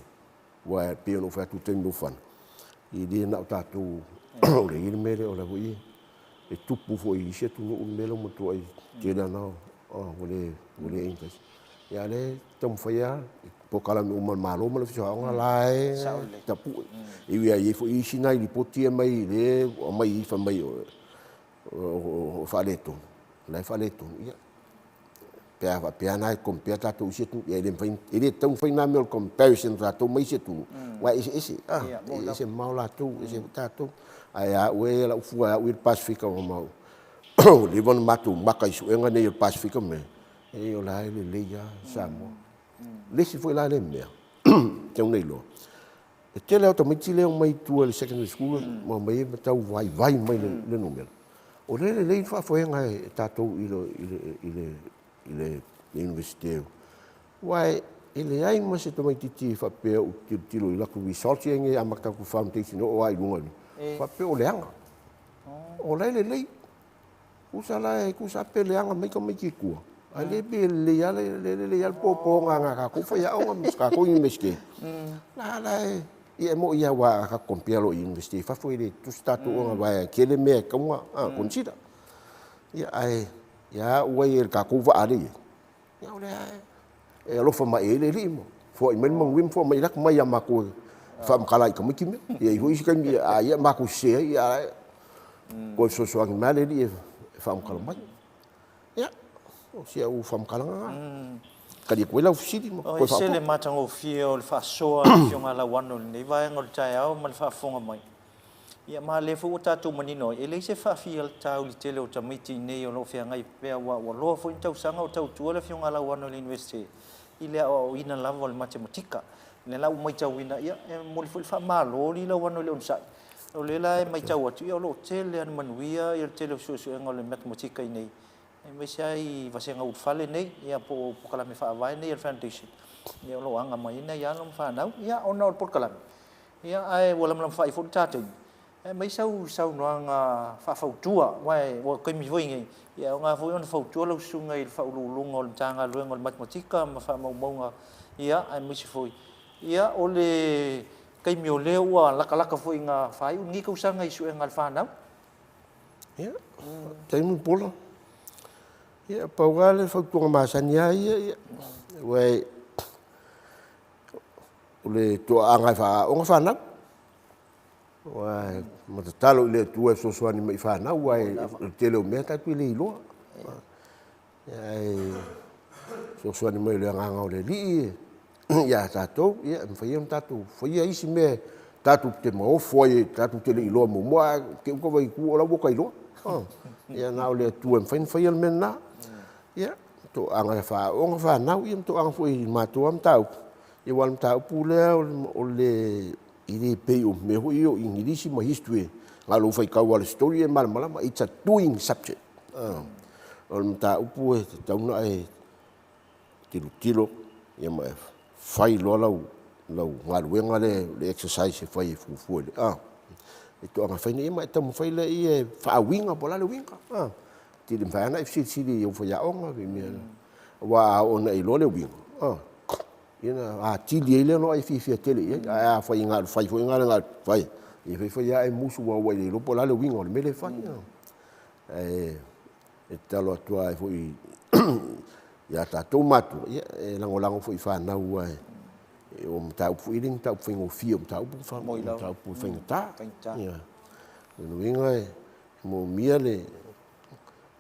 wa pe no fa tu tengo fan i di na ta tu o le ir mele o la voi e tupu fo i se tu no mele mo tu ai ke la no o le intes ya le tom fa ya po kala no mal malo mo le fi nga lai ta pu i wi ai fo i sinai di poti mai le o mai fa mai o fa leto la fa leto ya pe na compare tu se tu ele tão foi na meu comparison tu mai se tu wa esse mal lá tu esse tu ai a we la fu a we pacifica o mal le bon matu makai su nga ne pacifica me e o la le ya samo le se foi lá le me tem nei lo e tele automaticamente le mai tu le secondary school ma mai tau vai mai le número o le fa foi nga tatu ile universite wai ile ai mo se to mai titi fa pe o tilo la ku result nge amaka ku foundation o ai lunga fa pe o leanga o le ku sa peleanga mai ka mai ki ku ai le pele ya le ya popo nga ka ku fa ya o ka ku meske la ia mo ia wa ka kompialo investi fa foi le tu statu o va ke le me ka mo consider ia ai ya o ia ka ku va ali ya le e lo fa mai le limo foi men mo wim fo mai lak mai ya ma ku fa ma kala ka miki me ia hui ka ia ma ku se ia ko so so ang male di fa ma kala mai ya o sia u fa ma kala kali ko la ofisi mo ko se le matango fio le fa soa fionga la wano nei vai ngol tai au mal fa fonga mai ia ma le fu tatu manino e le se fa fia tau li tele o tamiti nei o lo fia ngai pe wa lo fo tau sanga o tau tu le fionga la wano le university ile o ina la vol matematika le la mai tau ina ia mo le fu fa malo li la wano le on sai o le la mai tau atu ia lo tele an manuia ia tele so so ngol le matematika nei me sai va se ngau fale nei ia po kala me fa vai nei foundation ia lo anga mai nei ia lo fa nau ia ona po kala ia ai wala lam fa ifo tatu mai sau no anga fa fa tua wai wo kai mi voi ngai ia nga voi on fa tua lo sungai fa lu ngol tanga lu ngol matematika ma fa mau monga ia ai mi se foi ia ole kai mi ole wa la kala ka foi nga fa ngi ku sanga isu ngal fa nau ia tai mu polo ia paugale fautunga masania ia wai ule to anga fa onga fa na wai matatalo le tu so so ani mai fa na wai tele o meta tu le lo ai so ani mai le anga le li ia tato ia fai tato foi isi me tato te mo foi tato te le lo mo ke ko vai ku ola boka ilo ia na le tu fai al menna ia to anga fa onga fa nau ia to anga foi matuam tau ia wal tau pule o le ile pe o me ho io ingilisi ma history ngalo fai ka wal story mal mal it's a doing subject o tau pu tau na e tilo ia ma fai lo lau ngalo ngale le exercise fai fu le itu anga fai ni ma tam fai le ia fa winga bola le winga ti fa na fc yo fa ya onga vi me wa ona i lo le winga ina ti le no ai fi tele fa inga fa inga fai e fa ya e musu wa wa le bola le winga me le fa e talo tua foi ya ta tomato e lango foi fa na wa o mta fu iling ta fu ngo fi o mta fu fa mo ta fu fa ta ya no winga mo miele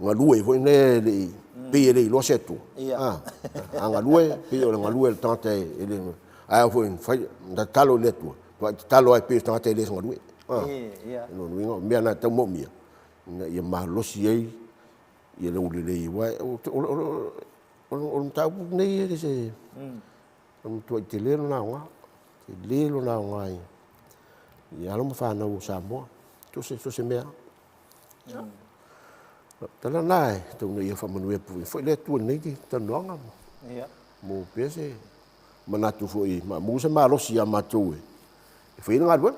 ngalue foi ne le pe le lo setu ngalue pe o ngalue tante ele foi fai da talo le tu talo ai pe tante le ngalue no winga me na ta mo mia ia ma lo si ai ia le wa o ta nei ele se tu te le na wa te le na wa ia lo fa na u sa mo tu se me tala nai tu nei fa manu pu foi le tu nei ki tanonga ia mo pese manatu foi ma mu se ma lo si ama tu foi nga do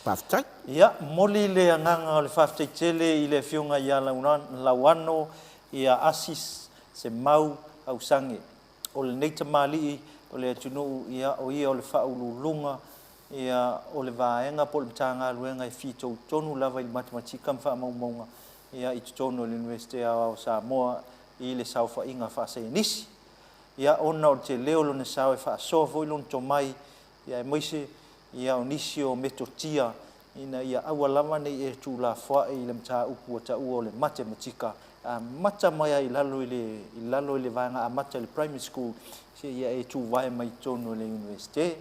paftai ia moli le nganga le faftai tele ile fiunga ia la wano ia asis se mau au sange o le nei tamali o le tunu ia o le fa ululunga ia o le vaenga pol tanga luenga fi tonu lava i matematika fa maunga ia i tonu le university o Samoa i le saufa inga fa se nisi ia ona o te leo lo ne sau fa so foi lon to mai ia moise ia o nisi o metotia ina ia awalama nei e tu la fa i le mta upu ta o le matematika mata mai i lalo le vaenga a mata le primary school se ia e tu vai mai tonu le university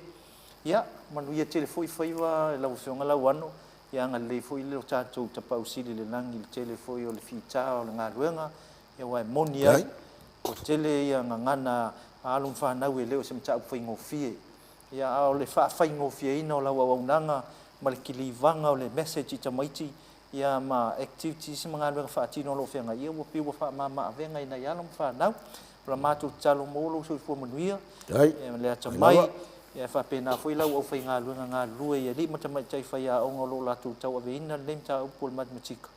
ia manu ia tele foi faiva la fonga la wano ia nga le foi le tatou tapa usili le langi le tele foi o le fita o le ngaluenga ia wai monia o tele ia ngana alum fa na we le o se mta foi ngofie ia o le fa fai ngofie ina o la waunanga mal kilivanga o le message tamaiti ia ma activities mga fa tino lo fenga ia wo pi wo fa ma venga ina ia lom fa na pra matu talo molo so fo manuia ia le tamai ia fa pena foi la o fai nga lu ia li mata mai tai fai a ongo lo la tu tau ave ina lem ta upul matematika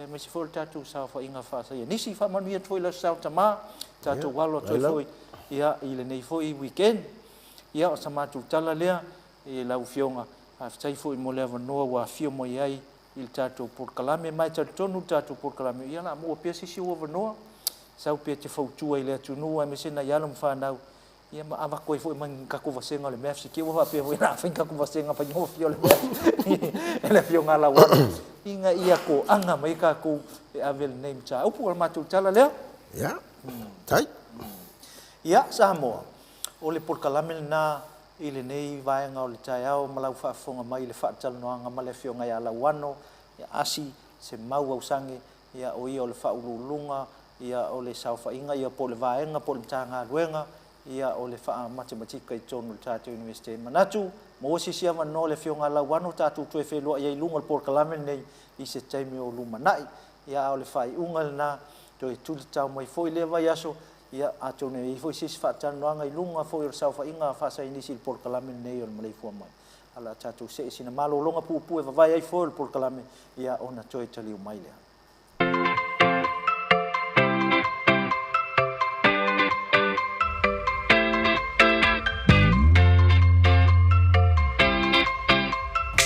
me se fol tatu sa fa inga fa sa nisi fa manu ia toi la sa tama tatu walo toi foi ia ile nei foi weekend ia o sa matu tala lea e lau fionga a tai foi mo leva no wa fio mo ai il tatu por kalame mai tonu tatu por kalame ia na mo pe si over no sa pe te fo tu ile tu no me se na ia lo fa na ia ma ava ko foi man ka ko vasenga le mef ki wa pe na finka ko vasenga pa no fio le ele fionga la wa inga ia ko anga mai ka ko avel name cha o por matu tala le ya tai ia sa mo o le por kalame na ile nei vai nga o le tai au malau fa fonga mai le fa tala no anga male fionga ia la wano ia asi se mau au sange ia o ia o le fa ululunga ia o le saufa inga ia po le vaenga po le tanga luenga ia o le fa matematika i tonu le tatu university manatu mo si sia no le fionga la wano tatu tu fe lo ia lunga por kalame nei i se taimi o luma nai ia o le fa unga na to tu tau mai foi le vai aso ia ato nei foi si fa tan no ngai lunga foi o saufa inga fa sa inisi por kalame nei o Maleifua Mai ala tatu se sina malo longa pu e vai ai foi por kalame ia ona toi tali o mai le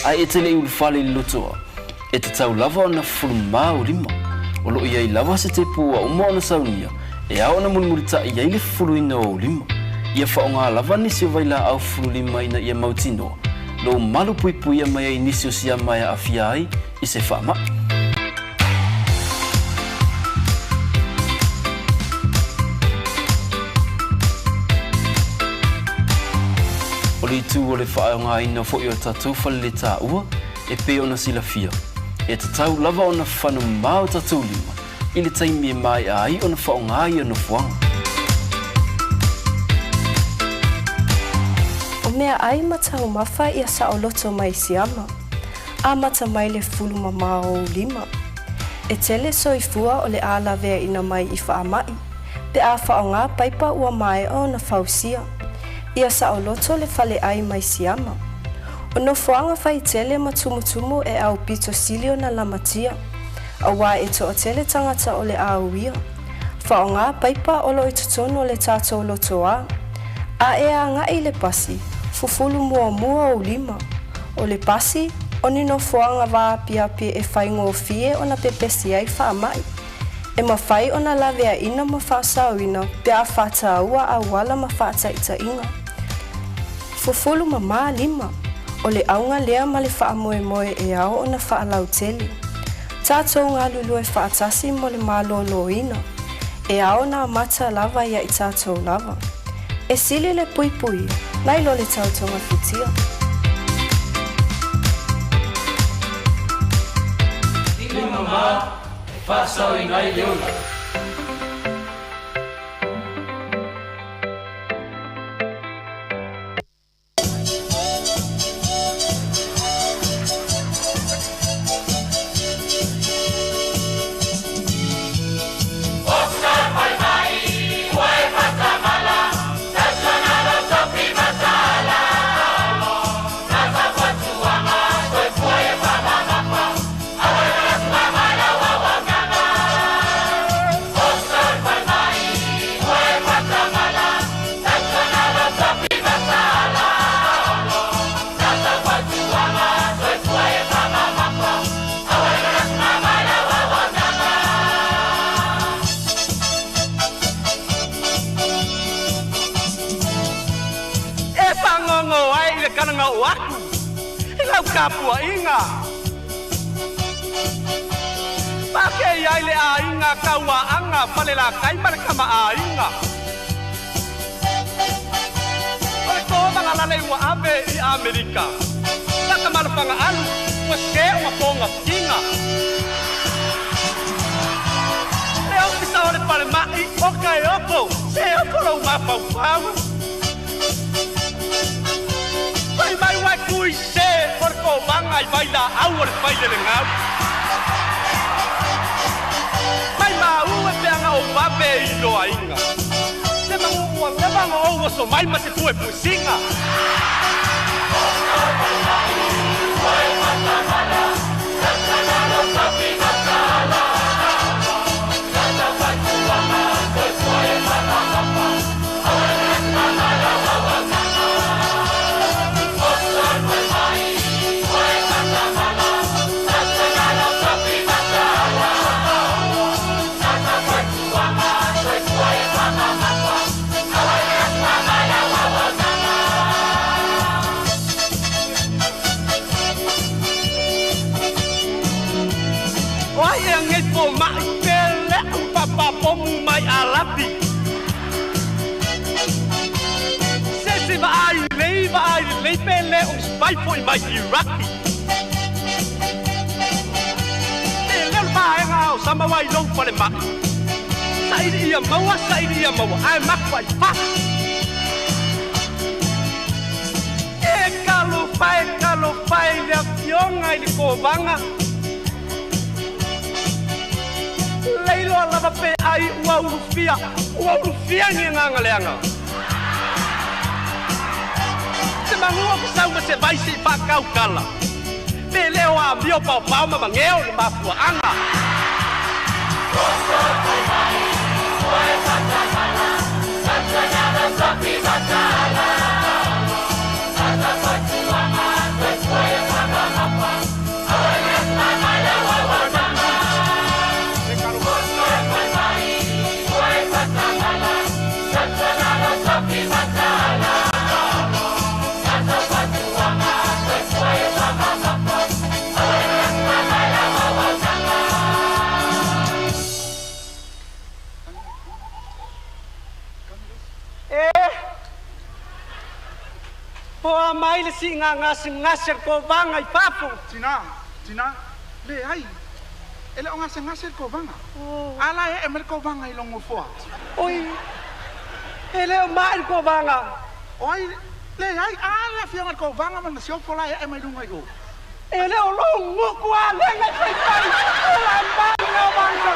ai e tele ul fale lotoa e te tau lava ona fulma o lima o lo ia i lava se te pua o mona saunia e a ona mulmulita ia i le fuluina o lima ia whaonga lava nisi o vaila au fulu lima ina ia mautino lo malu pui pui mai ai nisi o sia mai a fia ai i se whaama Oli tu o le whaonga ina fo i o tatu fale le tā ua e pe ona sila fia. E te tau lava ona whanu mau tatu lima i le taimi e mai ai ona whaonga i ona fuanga. O mea ai matau mawha ia sa o loto mai siama. A mata mai le fulu mama o lima. E tele soifua o le ala vea ina mai i whaamai. Pe a whaonga paipa ua mai o na fausia. Ia sa o loto le fale ai mai siama. O no fuanga fai tele matumutumu e au pito silio na lamatia. Awa e to o tele tangata o le auia. Whaonga paipa olo i tutono o le tato o loto a. A e a nga i le pasi, fufulu mua o lima. O le pasi, o nino fuanga waa pia e fai ngō fie o na pepesi ai whaamai. E mawhai o na lavea ina ma whaasauina pe a whata aua a wala ma whata ita inga. Fufulu mama lima, o le aunga lea ma le wha moe e ao o na wha lau tele. Tātou ngā lulu e whaatasi mo le mālolo ina, e ao na mata lava ia i tātou lava. E sili le pui pui, nai lo le tautonga fitia. Lima mama, whaasau i ngai leola. Kapua inga Pake iai le a inga kaua anga pale la kai mare kama a inga Pale kōma ngā lale ua ave i Amerika Taka marapanga anu ua ske ua ponga inga Le au pisa ore pare mai o kai opo Se opo rau mapau pau Pai mai wai kui se Porko vanga i baila au ore paile le ngau Mai mau e peanga o wape i loa inga Se mangu ua levanga o so mai ma se tue puisinga Oka mai mai, wai matamala Takanalo tapi matala lapi. Se vai lei pele o spai foi mai Iraqi. Ele vai ngao sama wai long pale mak. Sai dia mawa ai mak wai pa. Kalau pai le piong ai ko banga. Leilo lava pe ai ua urufia ni ngangaleanga. Se mangua ko sau se vai se pa kau kala. Pe leo a bio pau ma mangeo ni mafua anga. Poa mai le si ngasir ko banga I papu. Tina, le ai. Ele o ngasir ko banga. Ala e emer ko banga I longo foa. Oi. Ele o mai ko banga. Oi, le ai ala fianga ko banga man sio fola e emer lunga I o. Ele o longo ko ala ngai pai. Ala banga.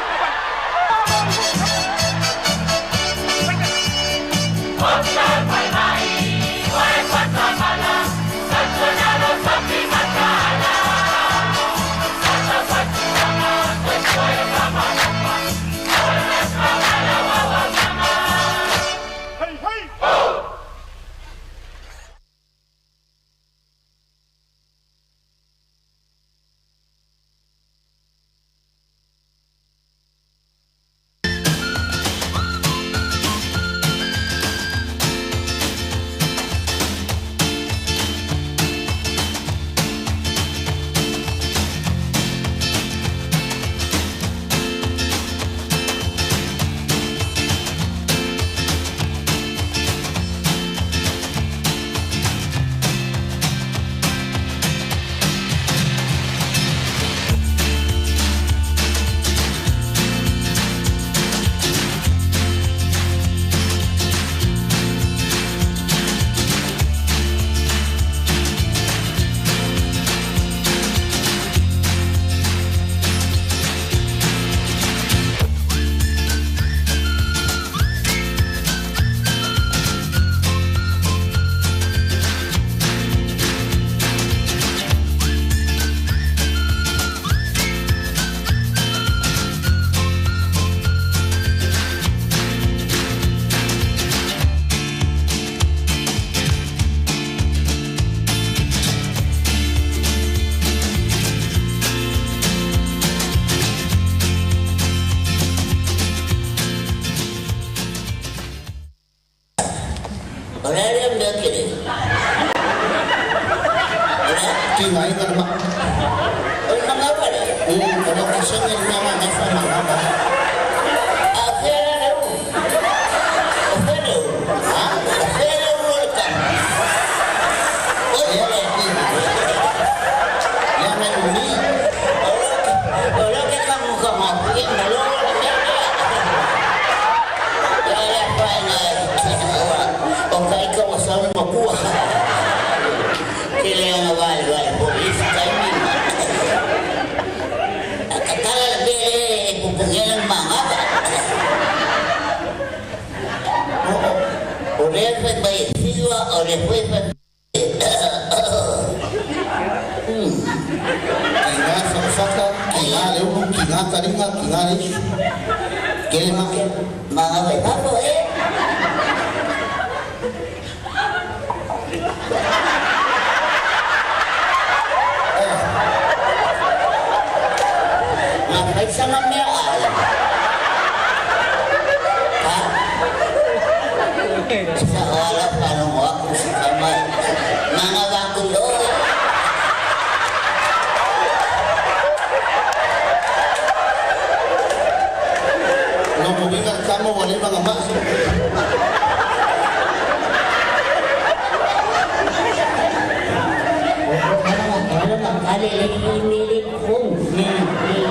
mama.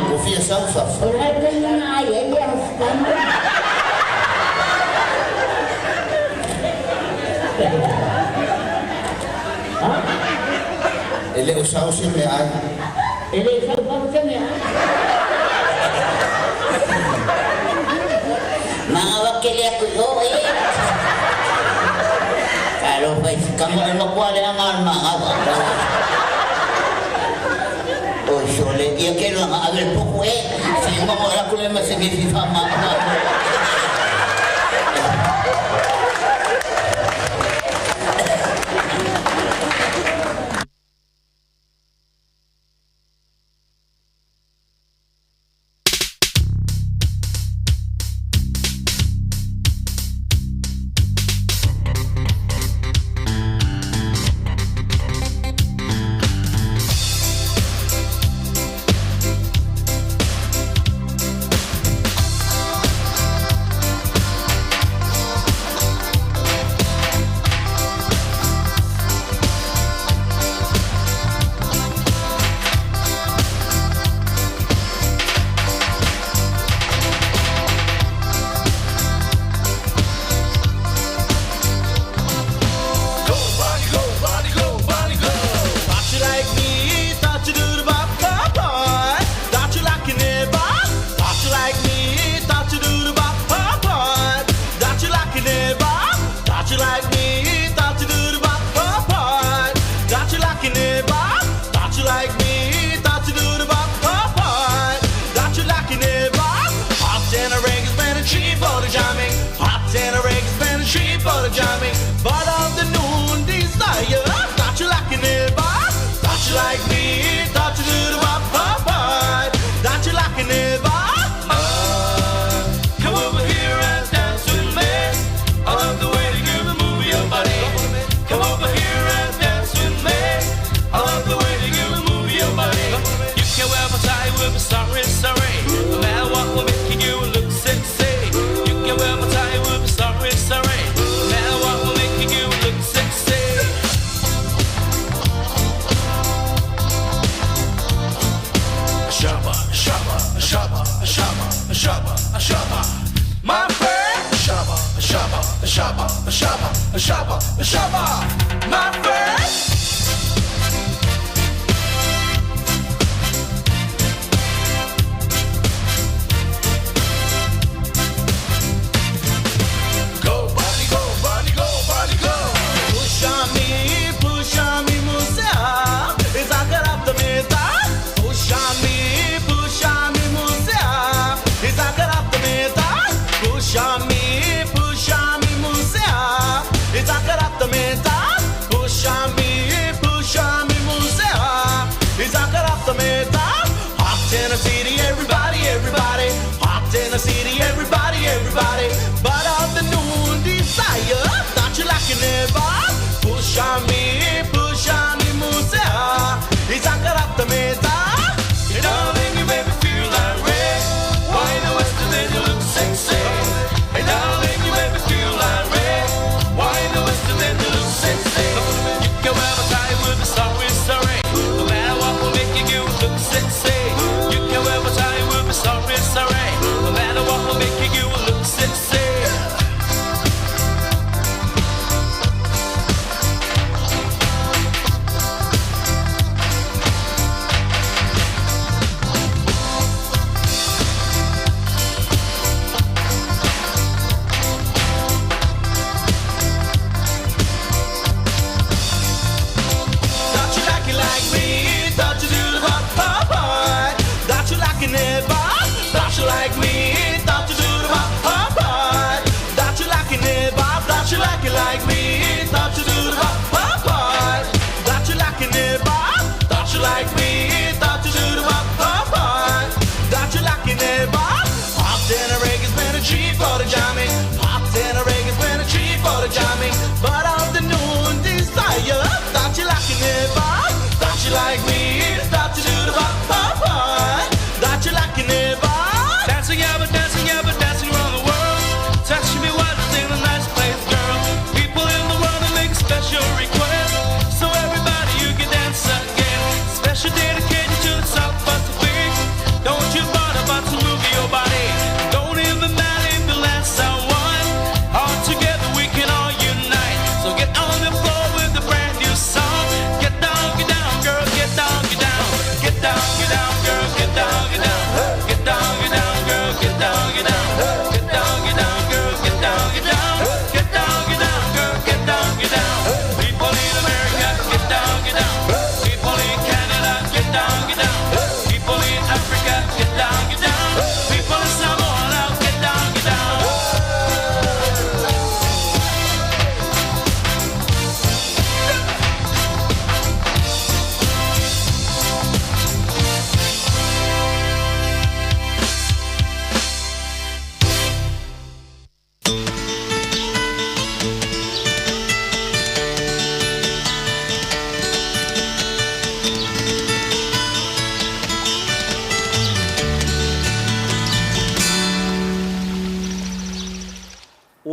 Confia salsa. Ele usau se me ai. Ele usau se me ai. Mga wakil ako yo eh. Kalau kamu ano ko ang mga oh, sole, iya que lo haga el poco, si vamos a la culema se me dice fama. Puxa-me,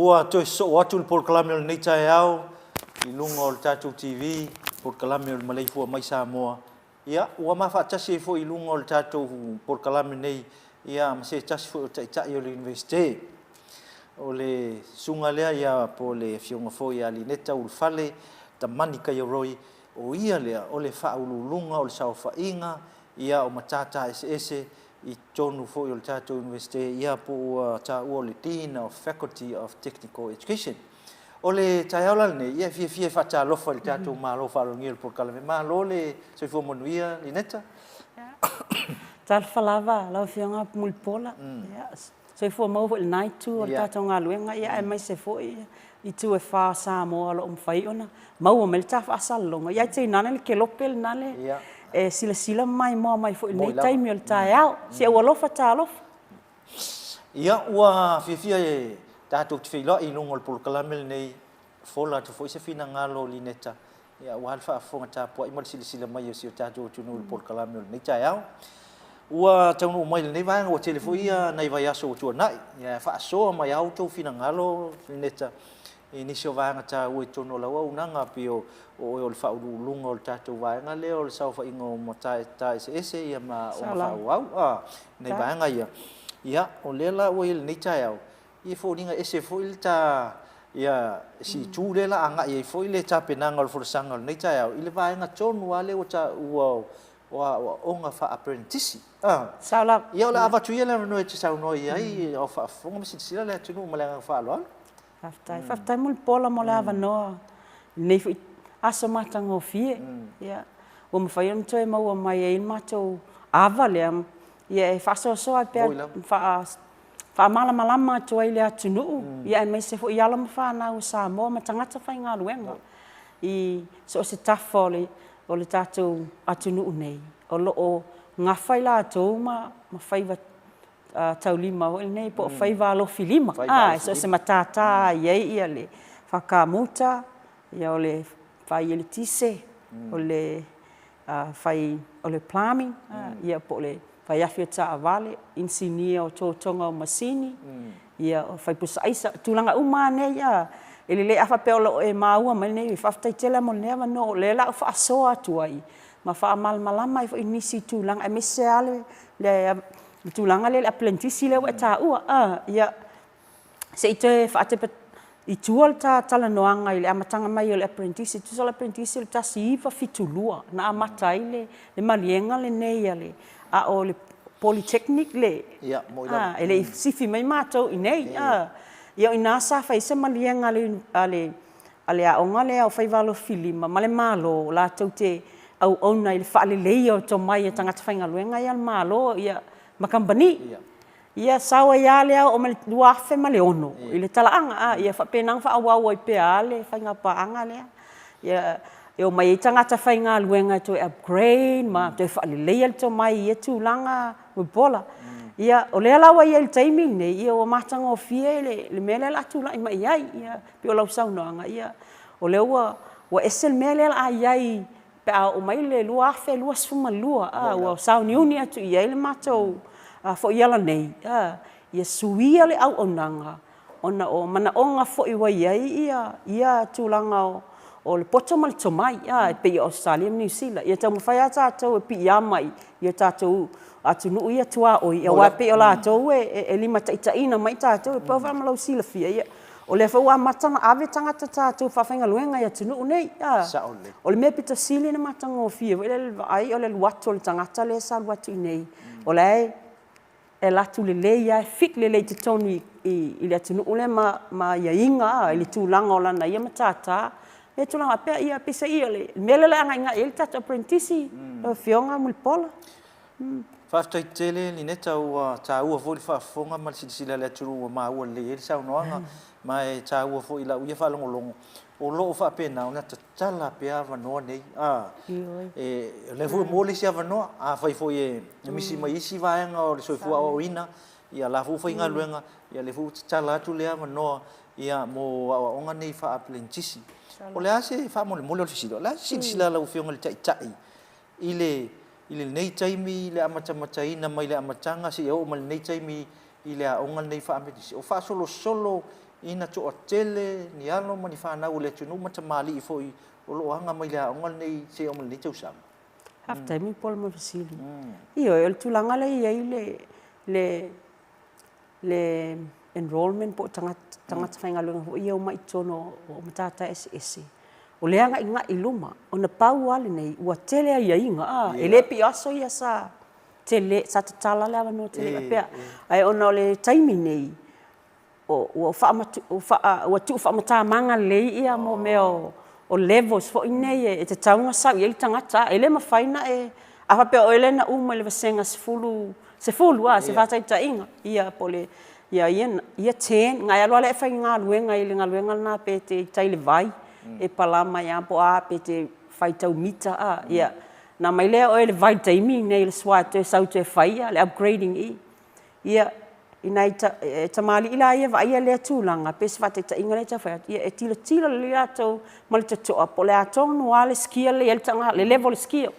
ua toi so atu le polkalame o le nei tae au i lunga o le tatou TV polkalame o le Maleifua Mai Samoa ia ua mafaatasi foʻi i luga o le tatou polkalame nei ia ma se tasi foʻi o taʻitaʻi o le universite o le suga lea ia po le fioga foʻi a lineta ulufale tamani kaiaroi o ia lea o le faaululuga o le saofaʻiga ia o matata ese i tonu foʻi o le tatou universite ia po ua taʻua o le Dean of Faculty of Technical Education o le taeaola lenei ia fiafia faatalofa i le tatou malo faalogia le polkalame malo le soifua manuia lineta talfalava lau fioga mulipola ia soifua mau foʻi lenai tu o le tatou galuega ia e mai se foʻi i tu e fā Samoa loo mafai ona maua mai le tafaasalologa ia te inana le kelope lenale e silasila mai moa mai foʻi lenei taimi o le taeao se ua lofa talofa ia ua fiafia e tatou te feiloaʻi i luga o le polokalame lenei fola atu foʻi se finagalo lineta ia ua le faafofoga tapuaʻi ma le silasila mai o si o tatou atunuu le polokalame o lenei taeao ua taunuu mai lenei vaega ua tele foʻi ia nai vai aso ua tuanaʻi ia faasoa mai au tou finagalo lineta i nisi o vaega tāua i tonu o lau aunaga pe o le faauluuluga o le tatou vaega lea o le saofaʻiga o mataeta ese ia ma o mafauau nei vaega ia o lea la ua ia lenei taeao ia foʻuniga ese foʻi le ta ia situ le la agaʻi ai foʻi le tapenaga o le folasaga o lenei taeao i le vaega tonu a le ua taʻua ua onga fa-apprentice ia o le avatuia le manoe te saunoa ai o faafofoga ma silasila le atunuu ma le agaga faaloalo faafetai mo le pola mo le avanoa lenei foʻi aso matagofie ia ua mafai ona toe maua mai ai le matou ava lea ia e faasoasoa e pea faamalamalama atu ai le atunuu ia e mai se foʻi ala ma fanau Samoa ma tagata faigaluega i so o se tafa o le tatou atunuu nei o loo gafa i latou ma fai taulima hoʻi lenei po o fai valofi lima e so o se matatā ai ai ia le faakamuta ia o le fai ia le tise o le fai o le plumbing ia po le fai afi o taʻavale insinia o totoga o masini ia o fai pusaʻisa tulaga uma nei ia e lelei afa pea o loo e maua mai lenei faafetaitele mo lenei avanoa o le la o faasoa atu ai ma faamalamalama ai foʻi nisi tulaga e mese a le tulaga le apprentice le ua e taʻua ia seʻi toe faatepe i tua le talanoaga i le amataga mai o le apprentice tusa o le apprentice le tasiiva fitulua na amata ai le maliega lenei a le a o le polytechnic le e leʻi sifi mai matou i nei ia o inā sa faisa maliega a le aʻoga lea o fai valofilima ma le malo o latou te auauna i le faaleleia o tomai e tagata faigaluega ia le malo ia ma kampani ia saua iā lea o ma le luafe ma le ono i le talaaga ia faapenaga faauau ai pea le faigapaaga lea ia e o mai ai tagata faigaluega toe upgrade ma toe faaleleia le tomai ia tulaga moipola ia o lea laua ia i le taimi lenei ia ua matagofie le mea lea laatulaʻi mai ai ia pe o lau saunoaga ia o lea ua ese le mea lea laai ai pe a o mai le luafe 2.2 ua sauniuni atu i ai le matou foʻi ala nei ia suia le auaunaga ona o manaʻoga foʻi ua i ai ia tulaga o le poto ma le tomai e pei o Australia ma New Zealand ia taumafai a tatou e pii amai ia tatou atunuu ia tuaoi ia ua pei o latou e lima taʻitaʻina mai tatou e pau faamalau silafia ia o le fau amatana ave tagata tatou faafaigaluega ia atunuu nei o le mea pitasili na matagofia foi le vaai o le luatu o le tagata le salu atu i nei o le e latu lelei ia e fit lelei totonu i le atunuu le ma iaiga i le tulaga o lana ia ma tatā e tulaga pea ia pesaʻia le mea le agaʻigaʻi ai le tatou apprentice o fioga mulipola faafetaitele lineta ua tāua foʻi le faafofoga ma le silasila le atunuu ua maua lelei ai le saunoaga ma e tāua foʻi lau ia faalogologo o loo faapena ona tatala pea avanoa nei e le foi mo le se avanoa afai foi e misi mai isi vaega o le soifua aʻoaʻoina ia lafu faigaluega ia le fu tatala atu le avanoa ia mo aʻoaʻoga nei fa-apprentice o le a se faamolemole o le sisila o le a se silasila lau fioga le taʻitaʻi i lenei taimi le amatamataina mai le amataga seʻi au ma lenei taimi i le aʻoga lenei faapprentice o faasolosolo ina to tele ni alo mani fa na ule tunu ma tamali foi o lo anga mai la ongal nei se o mali tau sam hafta mi pol mo fasili io el tulanga le ia le enrollment po tanga fainga lunga ia mai tono o matata ss o le anga inga iluma ona pau ale nei ua tele ia inga ele pi aso ia sa tele sa tala le no tele pe ai ona le taimi nei o fa mata manga le ia mo meo o levels fo nei e te taunga sa ia tangata ele ma faina e a pe o ele na uma le vasenga se fulu se fata ita inga ia pole ia ten ngai alo le fa nga luenga ile nga luenga na pe te taile vai e palama ia po a pe te fai tau mita ia na mai le o ele vai taimi nei le swat sau te faia le upgrading ia inai tamali ila ia vai le tulanga pe se fata ita inga le ta fa ia e tila le ato mal te to po le ato no ale skill le tanga le level skill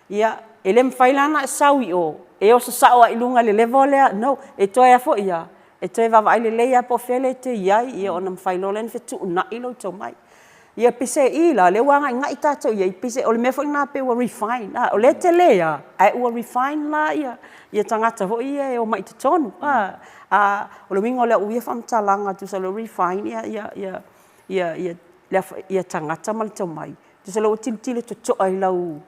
ia ele mfailana sawi o e o sa ilunga le level le no e to ia fo ia e to va vai le ia po fele te ia ona mfailo len fe tu na ilo to mai ia pise ila le wanga nga ita to ia pise o le me fo na pe o refine o le te le ia ai o refine la ia tangata fo ia o mai te tonu o le wingo le o ia fam talanga tu sa le refine ia tangata mal to mai tu sa le tili to ai lau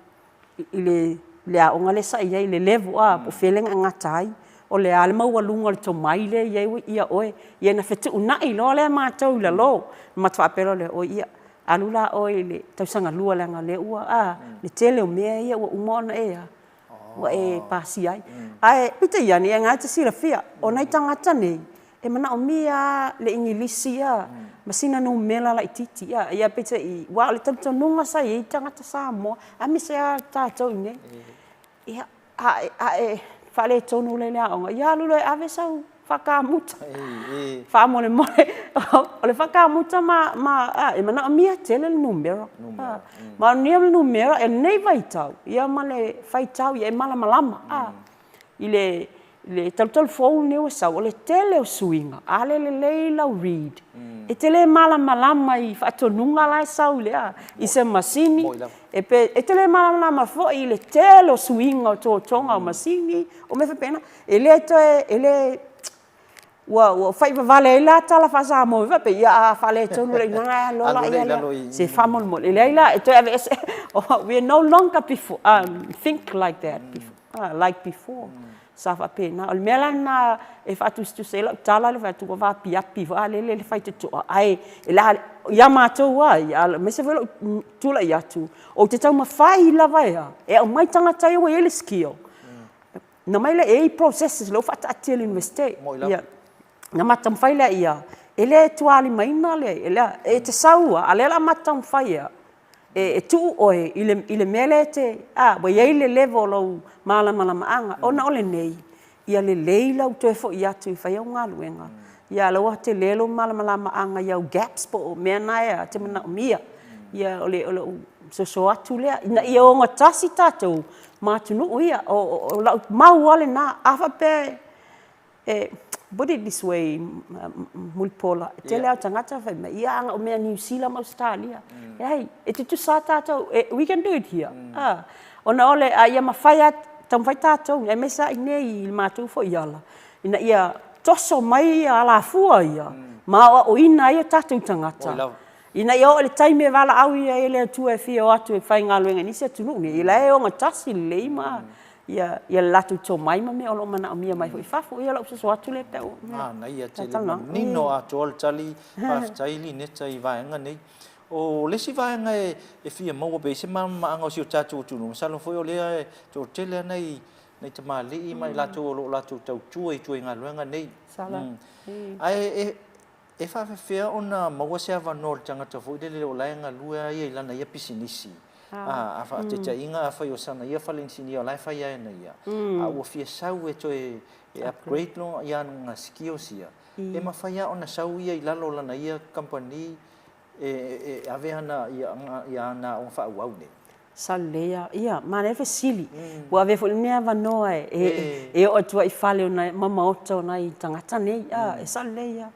ile le a onga le sa ia le level po feeling ngatai o le ale mau alunga le to mai le ia oe ia na fetu una i lo le ma tau la lo ma twa pero le o ia alula o ile tau sanga lua le nga le ua le tele o me ia o umona wa e pasi ai pita ia ni nga te sila fia o nai tangata nei e mana o mia le ingilisi masina no mela la ititi ia pita i wa le tanto nunga sa i tangata sa mo a mi se ta to ne ia fale tonu le la onga ia lulo ave sau fakamuta fa mo le o le fakamuta ma e mana mia tele numero ma nia numero e nei vai tau ia ma le fai tau ia mala malama ile le tal fo ne o sa o le tele o swinga ale le la read e tele mala malama i fa tonunga la sa le i se masini e pe e tele mala malama fo i le tele o swinga to tonga o masini o me fa pena ele wa fai vale la tala fa sa mo va pe ia fa le tonu le nga lo la ia se fa mo le la e to we are no longer before think like that before like before sa fa pena o mela na e fa tu se la tala le fa tu va pi va le fai te to ai la ia ma to wa me se velo tu la ia tu o te tau ma fai la vai e o mai tanga tai o ele skill na mai le e processes lo fa ta tele university ia na matam fai la ia ele tuali mai na le e te saua ale la matam fai e tu oe ile mele te wa ile level o mala anga ona ole nei ia le leila o te fo ia tu fai o ngaluenga ia lo te lelo mala anga ia gaps po me na te mana mia ia ole so atu le na ia o ngatasi tatou ma tunu ia o mau ale na afa pe put it this way mulpola tele au tangata fa ia o me New Zealand Australia hey it tu sata we can do it here ona ole ia mafaya tam fai tatou e mesa nei ma tu fo iala ina ia toso mai ala fua ia ma o ina ia tatou tangata ina ia o le taime vala au ia ele tu e fio atu e fai ngaluenga ni se tunu ni ila e o ngatasi le ma ia latu to mai ma me o lo mana o mia mai foi fafu ia lo so atu le pe na ia te nino a tol tali fa taili ne tai vai nga nei o le si vai nga e fia mo be se ma anga o si tatu tu no sa lo foi o le to tele nei te mali mai latu lo latu tau tuai nga luenga nei sala ai e fa fia ona mo se ava nor tanga to foi le o la nga lua ia lana ia pisinisi a fa te inga fa yo sana ia fa linsini o la fa ia na ia a o fia sau e to e upgrade lo ia nga skills ia e ma fa ia ona sau ia lalo lana ia company e ave ana ia na o fa au ne salea ia ma ne fe sili wa ave fo ne ava no e o tu i fale ona mama oto na i tangata nei e salea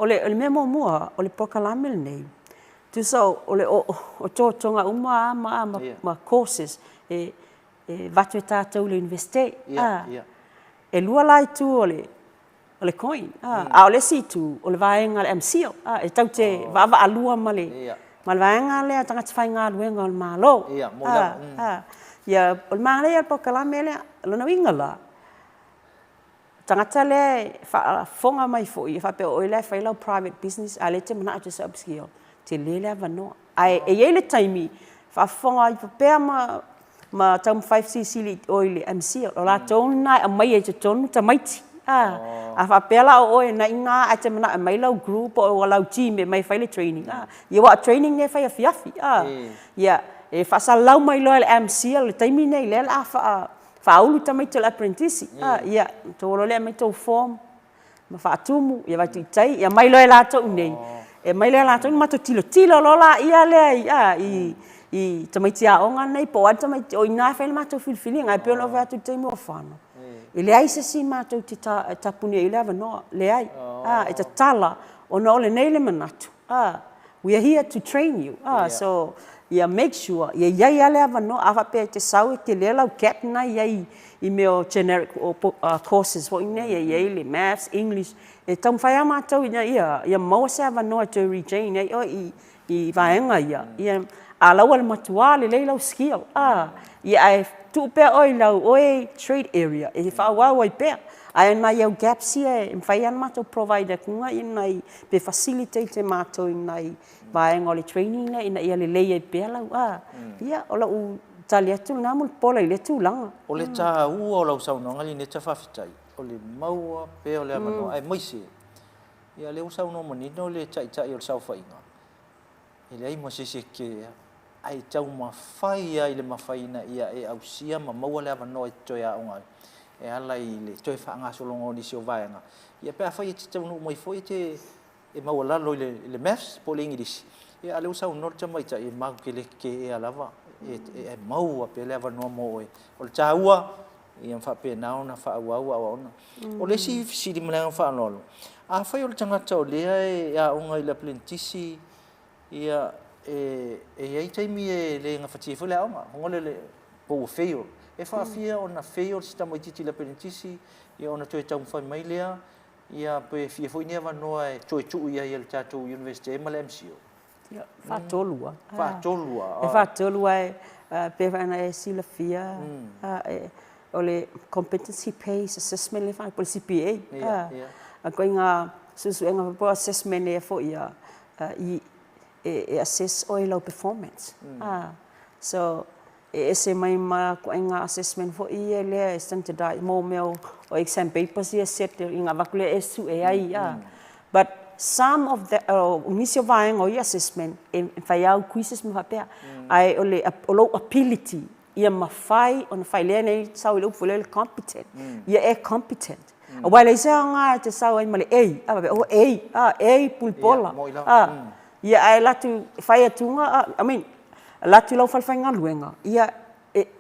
ole me mua ole prokalame nei tu so ole o tonga uma ma courses e vatu tātou le university e lua lai tu ole coin a ole situ ole vaenga le MCO e tau te va alua male mal vaenga le tanga te fainga luenga ole malo ia ole male al prokalame le lona wingala tangata le fonga mai foi fa pe o le fa ila private business ale te mana te upskill te le vano ai e ele taimi fa fonga i pe ma tam 5cc li oil MC o la tona mai e te tonu ta maiti a fa pe la o na inga a te mana mai lo group o la team mai fa le training ia wa training ne fa fiafi ia e fa sa lau mai lo MC le taimi nei le la fa ulu tamai te apprentice ia to lo le mai to form ma fa tumu ia vai tai ia mai lo la to nei e mai le la to ma to tilo lo la ia le i tamai tia onga nei po ata mai o ina fa ma to feeling ai pe no va to te mo fano ele ai se si ma to ta puni ele va no le ai e ta tala o no le nei le manatu we are here to train you so make sure ia le ava no ava pe te sau te le lau cap na i meo generic courses for ine ia le maths English e tam fai ama tau ia mau se ava no to retain i vaenga ia ala wala matua le lau skill ia ai tu pe oi lau oi trade area e fa wa pe ai na ia gaps ia fai ama to provider kunga inai pe facilitate te mato inai vai ngoli training na ina ia le lei pe la ia ola u tali atu na mul pola ile tu langa ole ta u ola usau no ngali ne ta fafitai ole mau pe ole mano ai moisi ia le usau no moni no le chai o sau fainga ile ai mo se ke ai tau ma fai ai le mafaina ia e au sia ma mau le mano e toia onga e ala ile toi fa nga solongo ni sio vai nga ia pe fa te tau no moi foi te e mau la lo le maths po le English e ale usa un norte mai e mau ke e alava e mau pe le va no mo e o le taua e fa pe na fa wa ona o le si di mala fa no a fa yo le tanga tau le e a unga ile plentisi ia e te mi le nga fati fo le ona ngole le po feio e fa fia ona feio sta mo titi le plentisi e ona to tau fa mai lea ia pe fia foi ne va no e toi tu ia il tatu university ma MCO ia fa tolua e fa tolua pe va na sila fia ole competency based assessment le fa po CPA a koinga susuenga po assessment e fo ia e assess oil performance so ese mai ma koinga assessment fo ia le standardized mo meo o exam papers ia set inga vakule esu ai but some of the unisio vaenga o assessment in faiau quizzes mo hapea ai ole ability ia mafai on fai le nei sau ile fulel competent ia competent wala isa nga te sau ai male ei pulpola ia ai latu fai atunga I mean latu lau falfainga luenga ia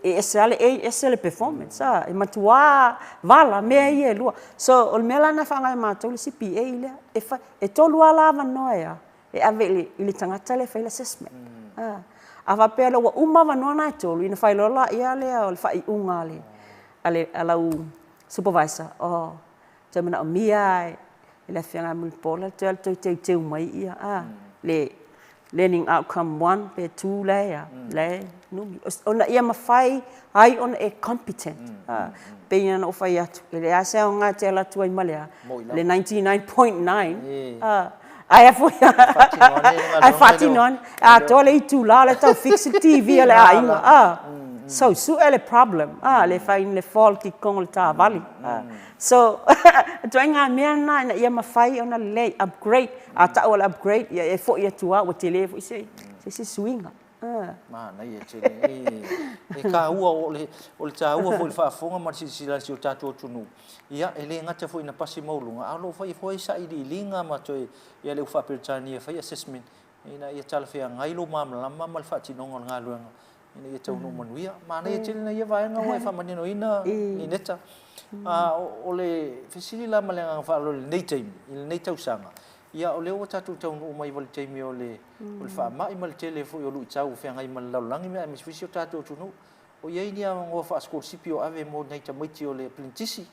ese performance e matua vala me ia lua so ol mela na fanga ma to CPA ile e to lua lava noia e ave ile tangata le fail assessment ava pela wa uma va nona to ina fail la ia le ol fai unga le ale ala supervisor te mana mia ile fianga mul pola te mai ia le learning outcome 1 pe 2 le numi ona ia mafai ai ona e competent pe ina no fai atu le asa nga te la tu ai malea le 99.9 ai foi ai fatinon a to le tu la le tau fix TV le ai so su ele problem le fai le fault ki kong le ta vali so doinga mena na ia mafai ona le upgrade ata ola upgrade ia e fo ia tua o tele fo se swinga ma na ia tele e ka ua o le ta ua fo fa fonga ma si la si o tatu tunu ia ele ngata fo ina pasi maulunga alo foi sa i linga ma toi ia le fa pertania fa assessment ina ia tala fe ngai lo mam lama mal fa tinonga ngaluanga ina ia tau no manuia ma na ia tele na ia vai nga o fa manino ina ni neta ole fisili la malenga fa lo nei time il nei tau sanga ia o le o tatu tau no mai wal taimi o le fa mai mal tele fo yo lu tau fe ngai mal laulangi me mis fisio tatu tu no o ye ni ngo fa scholarship yo ave mo nei ta mai o le plentisi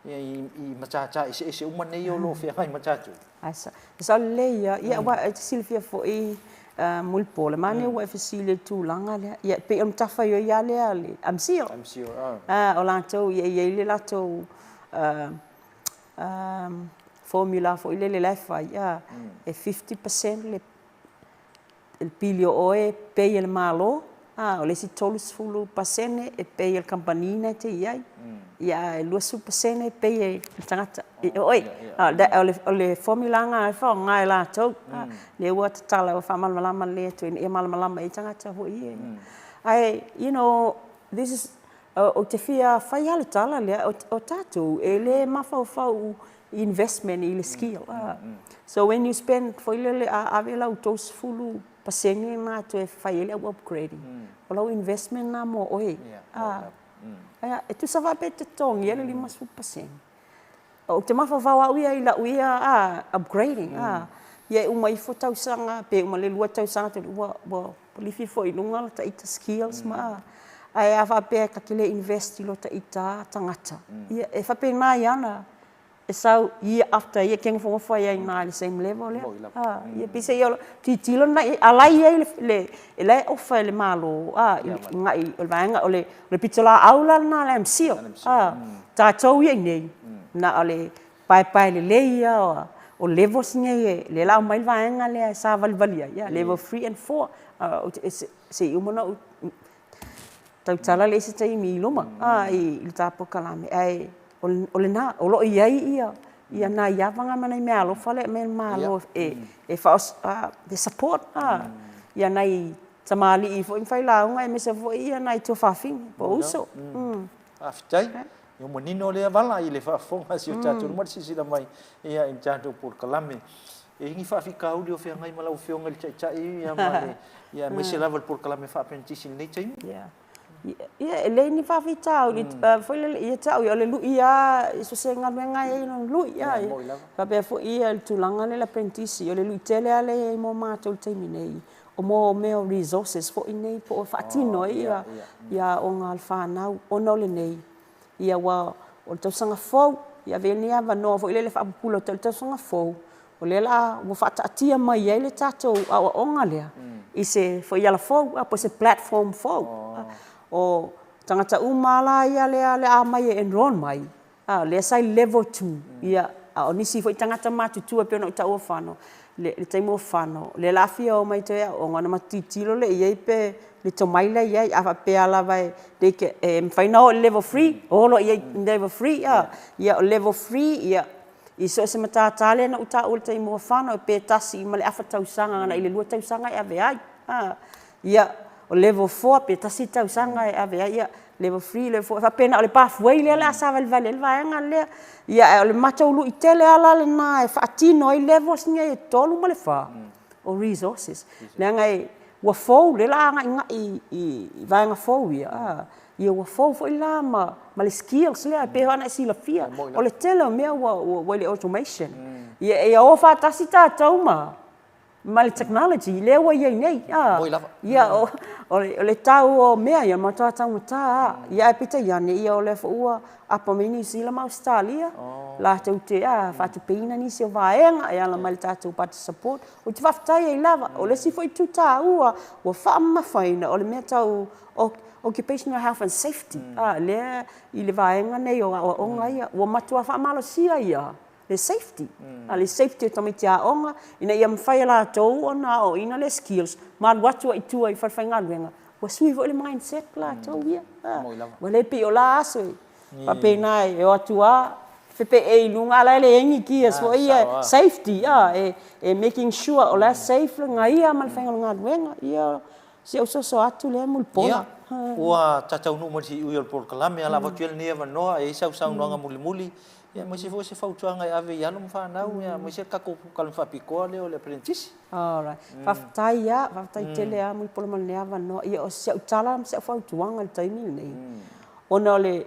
i machacha ese uma nei o lo fe ngai machacha asa sa le ia wa Silvia fo i mulpole mane wa fasile tu langa le ia pe tafa yo ia le ale amsio o la to ia le la to formula for ile le life ia e 50% le il pilio oe pe il malo o le si tolus fulu pasene e pe il campanina te ia ia lo su pasene pe il tangata oi o le formula nga fa nga la to le wa tala fa mal malama le to e mal malama e tangata ho ia ai you know this is o te fia fa ia le tala le o tatu e le mafa investment in the skill. So when you spend for ile avela utos fulu pasenge ma to faile upgrading. Ola investment na mo oi. Tu sa va pete tong ile li masu paseng. O te mafa va uia ila uia upgrading. Ye uma I fotau sanga pe uma le lua tau sanga te wa lifi fo inunga ta ita skills ma. Ai ava pe ka kile invest lo ta ita tangata. Ye e fa pe mai ana. So year after year keng fo fa ya na the same level le ye pise yo titilo na alai le ofa le malo ngai o vanga o le pitola aula na le msio ta to ye nei na ole pai le ya o levels ngai le la mai vanga le sa valia ya level 3 and 4 se yo mona tau tala le se tai mi loma I ta pokalame ai ole na o lo ia na ia vanga mana me alo fale me malo e fa the support ia nai tamali I fo in faila nga me se fo ia nai to fa fin po uso aftai yo monino le vala I le fa fonga si o tatu mo si la mai ia in tatu por kalame e ngi fa fika audio fe ngai malau fe ngal cha ia male ia me se level por kalame fa apprentice nei chai ia le ni fa fitau foi le ia tau le lu ia so se nga ngai no lu ia fa be fo ia tu langa le apprentice le lu tele ale mo ma to terminei o mo me resources fo inei po fa tino ia o ngal fa na o no le nei ia wa o to sanga fo ia ve ni ava no fo le fa pulo to sanga fo o le la wo fa tia mai ele tato o ngale I se fo ia la fo po se platform fo o tangata umala ia le a mai enron mai le sai level 2 ia o nisi foi tangata matu pe no ta o fano le taimo fano le lafia o mai te o ngana matitilo le ia pe le to mai le ia ava pe ala vai de ke final level 3 o lo ia level 3 ia level 3 ia I so se mata tale na uta o taimo fano pe tasi male afa tau sanga na ile lu tau sanga ia ve ai ia o level 4 pe tasi tau sanga ave ia level 3 level 4 fa pena o le pathway le la sa val vale va nga le ia o le matou lu itele ala le na fa tino I levels nga e tolu mo le fa o resources le nga wa fo le la nga I va nga fo ia wa fo la ma le skills le pe ana si la fia o le tele me wa le automation ia o fa tasi ta tau ma le technology le wa ye nei ia o le tau o mea ia mata tau ta ia pita ia ne ia o le fo apa mini sila ma Australia la tau te fa tu peina ni se vaenga ia la mal tatu pat support o te fafta ia lava o le si foi tu ta o fa ma faina o le mea tau occupational health and safety le I le vaenga nei o ngai o matua fa malo sia ia le safety le safety tomitia onga ina ia mfai la tou ona o ina le skills mal watu I tu I farfainga wenga wa sui vo le mindset la tou ia wa le pi o la so pa pe nai e atua fe pe e lunga la le engi ki as for ia safety e making sure o la safe nga ia mal fainga nga wenga ia se o so atu le mul pona wa tatau no mo si uil por kalame ala va tuel ne va no e sa no nga muli ia mo se se fautuanga ave ia no fa na ia mo se ka ko kal fa piko le o le apprentice all right fa tele a mul polo ne ava no ia o se utala se fautuanga le taimi nei ona le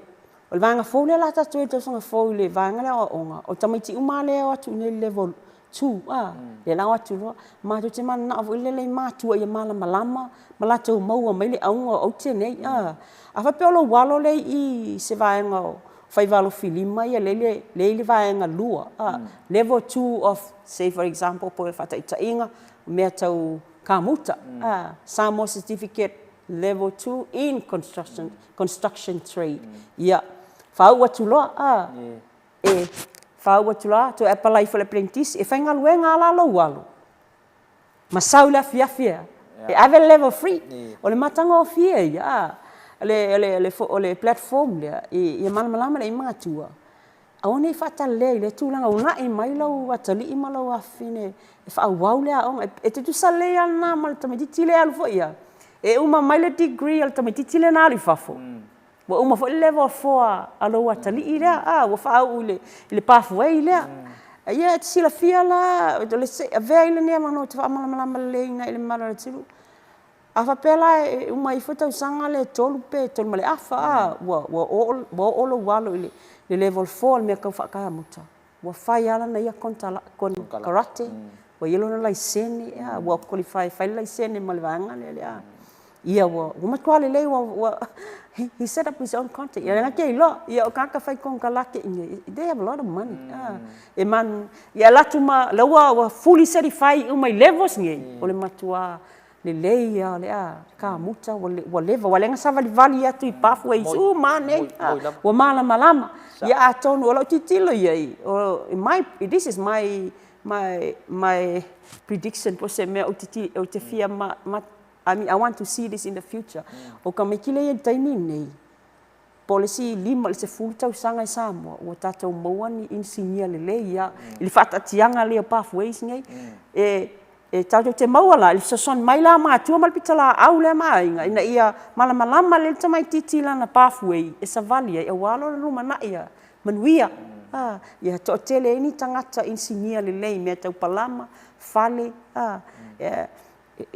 o vanga fo le la tatu e to songa fo le vanga le onga o tamaiti umale o atu nei level tu le la watu lo ma tu te man na vo le ma tu ia mala malama mala tu mau mai le au o te nei a fa pelo walo le I se vai ngo fai valo filima ia le vai nga lua level 2 of say for example po fa ta inga me tau kamuta Samoa certificate level 2 in construction trade ia fa watu lo fa watu lo to apply for apprentice e fa nga luenga la lo walo masau la fia e ave level 3 o le matanga o fia ia le platform le e malama le matua aone fa le tulanga una e mai lo atali ma lo afine e fa wau le o e tu sale ana mal tamiti le alfo ia e uma mai le degree al tamiti le na ali fafo wa uma fo level 4 alo atali le wa fa le pathway le ia sila fia la le se avail ne ma no fa malama le ina ile mala tsilu afa pela uma I fota usanga le tolu male afa wa olo walo le level 4 me ka fa ka muta wa fai ala na ia kon karate wa yelo na license wa qualify fai license male vanga le ia wa matwale le wa he set up his own content ia na ke lo ia ka fai kon kalake they have a lot of money e man ia latuma wa fully certified uma levels nge ole matua le leia le ka muta wa leva wa lenga sava vali atu I pathways mane wa malama ya atonu o titilo ye this is my prediction po se me o te fia I mean I want to see this in the future o ka mekile ye timing nei policy lima se full tau sanga Samoa o tata mo ni insinia le leia il fata tianga le pathways nei e tau te mauala il son mai la ma tu mal pitala au le mai ina ia malama le tamai titila na pathway e savalia e walo lu mana ia manuia ia to tele ni tangata insinia le lei me tau palama fale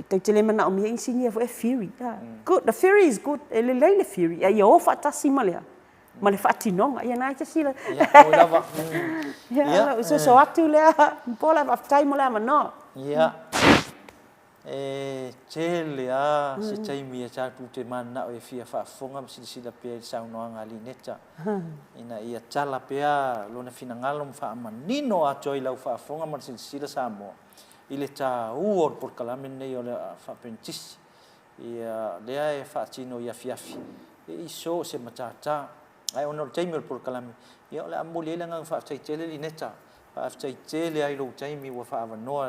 tau tele mana o mi insinia for theory good the theory is good le lei le theory ia o fa tasimalea male fatinonga ia na te sila ia so atu le pola of time le no ia chele se taimi cha tu te mana o fia fa fonga sila pe sa no ngali neta ina ia chala pe lo na fina ngalo fa manino a choi lau fa fonga mar sila Samoa ile cha u por kalamen nei o fa pentis ia le fa chino ia fiafi e so se matata ai ono taimi por kalamen ia le ambuli le ngang fa chele li neta fa chele ai lo taimi wa fa no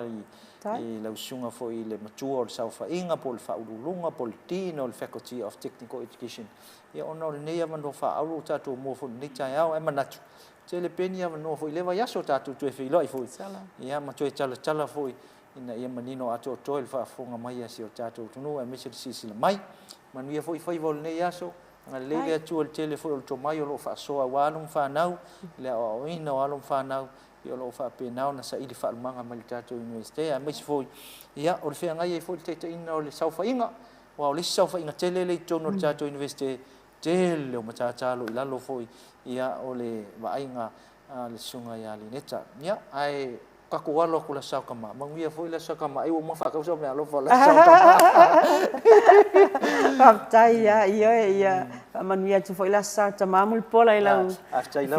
I lau sunga fo I le matua o le saufa inga po le whaurulunga po le tino le Faculty of Technical Education. Ia ono le nei ama no whauru tātou mo fo ni tai au e manatu. Te le peni ama no fo I lewa yaso tātou tue whiloi fo. Ia ma tue chala fo ina ia manino ato toe le whaafonga mai asi o tātou tunu e mese le sisila mai. Manuia fo I whaiva le nei yaso. Nga lele atua le tele fo o le tomai o lo whaasoa wālum whanau. Le o ina wālum whanau. Ia lo fa pe na sa ili fa manga malitato universite a mai foi ia o le fe ngai foi te ina o le saufa inga wa o le saufa inga tele le tono tato universite tele o matata lo ila lo foi ia o le vainga le sunga ia li neta ia ai ka ko walo ko la sauka ma mangia foi la sauka ma ai o mo fa ka so me lo fa la sauka tai ia manuia tu foi la sauka ma mul pola ila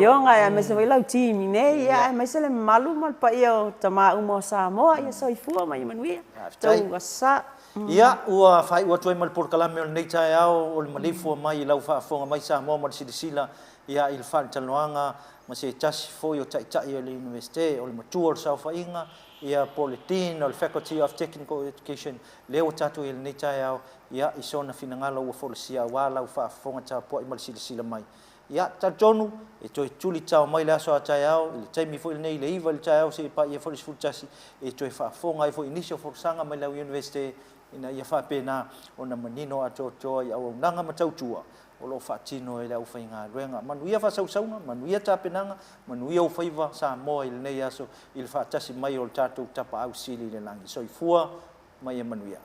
yonga ia me se foi la timi ne ia me se le malu mal pa ia tama umo Samoa ia so ifua mai manuia tu sa ia ua fai ua tu mal por kala me nei tai au o le Maleifua Mai lau fa fonga mai Samoa mo sila ia il fa taloanga ma se tasi foi o tai o le universite o le matua sa fa inga ia politin o le Faculty of Technical Education le o tatu il nei tai au ia isona finangalo o folisia wala o fa fonga ta po i mal sila mai ia ta tonu e toi tuli tau mai la so tai au il taimi foi nei le iva le tai au se pa ia foi tasi e toi fa fonga i foi inisio for sanga mai la universite ina ia fa pena ona manino ato ia o nanga matau tua o lo fatino e lau fainga ruenga manuia fa sausaunga manuia tapenanga manuia o faiva Samoa il nei aso il fa tasi mai o tatu tapa au sili le langi soifua mai e manuia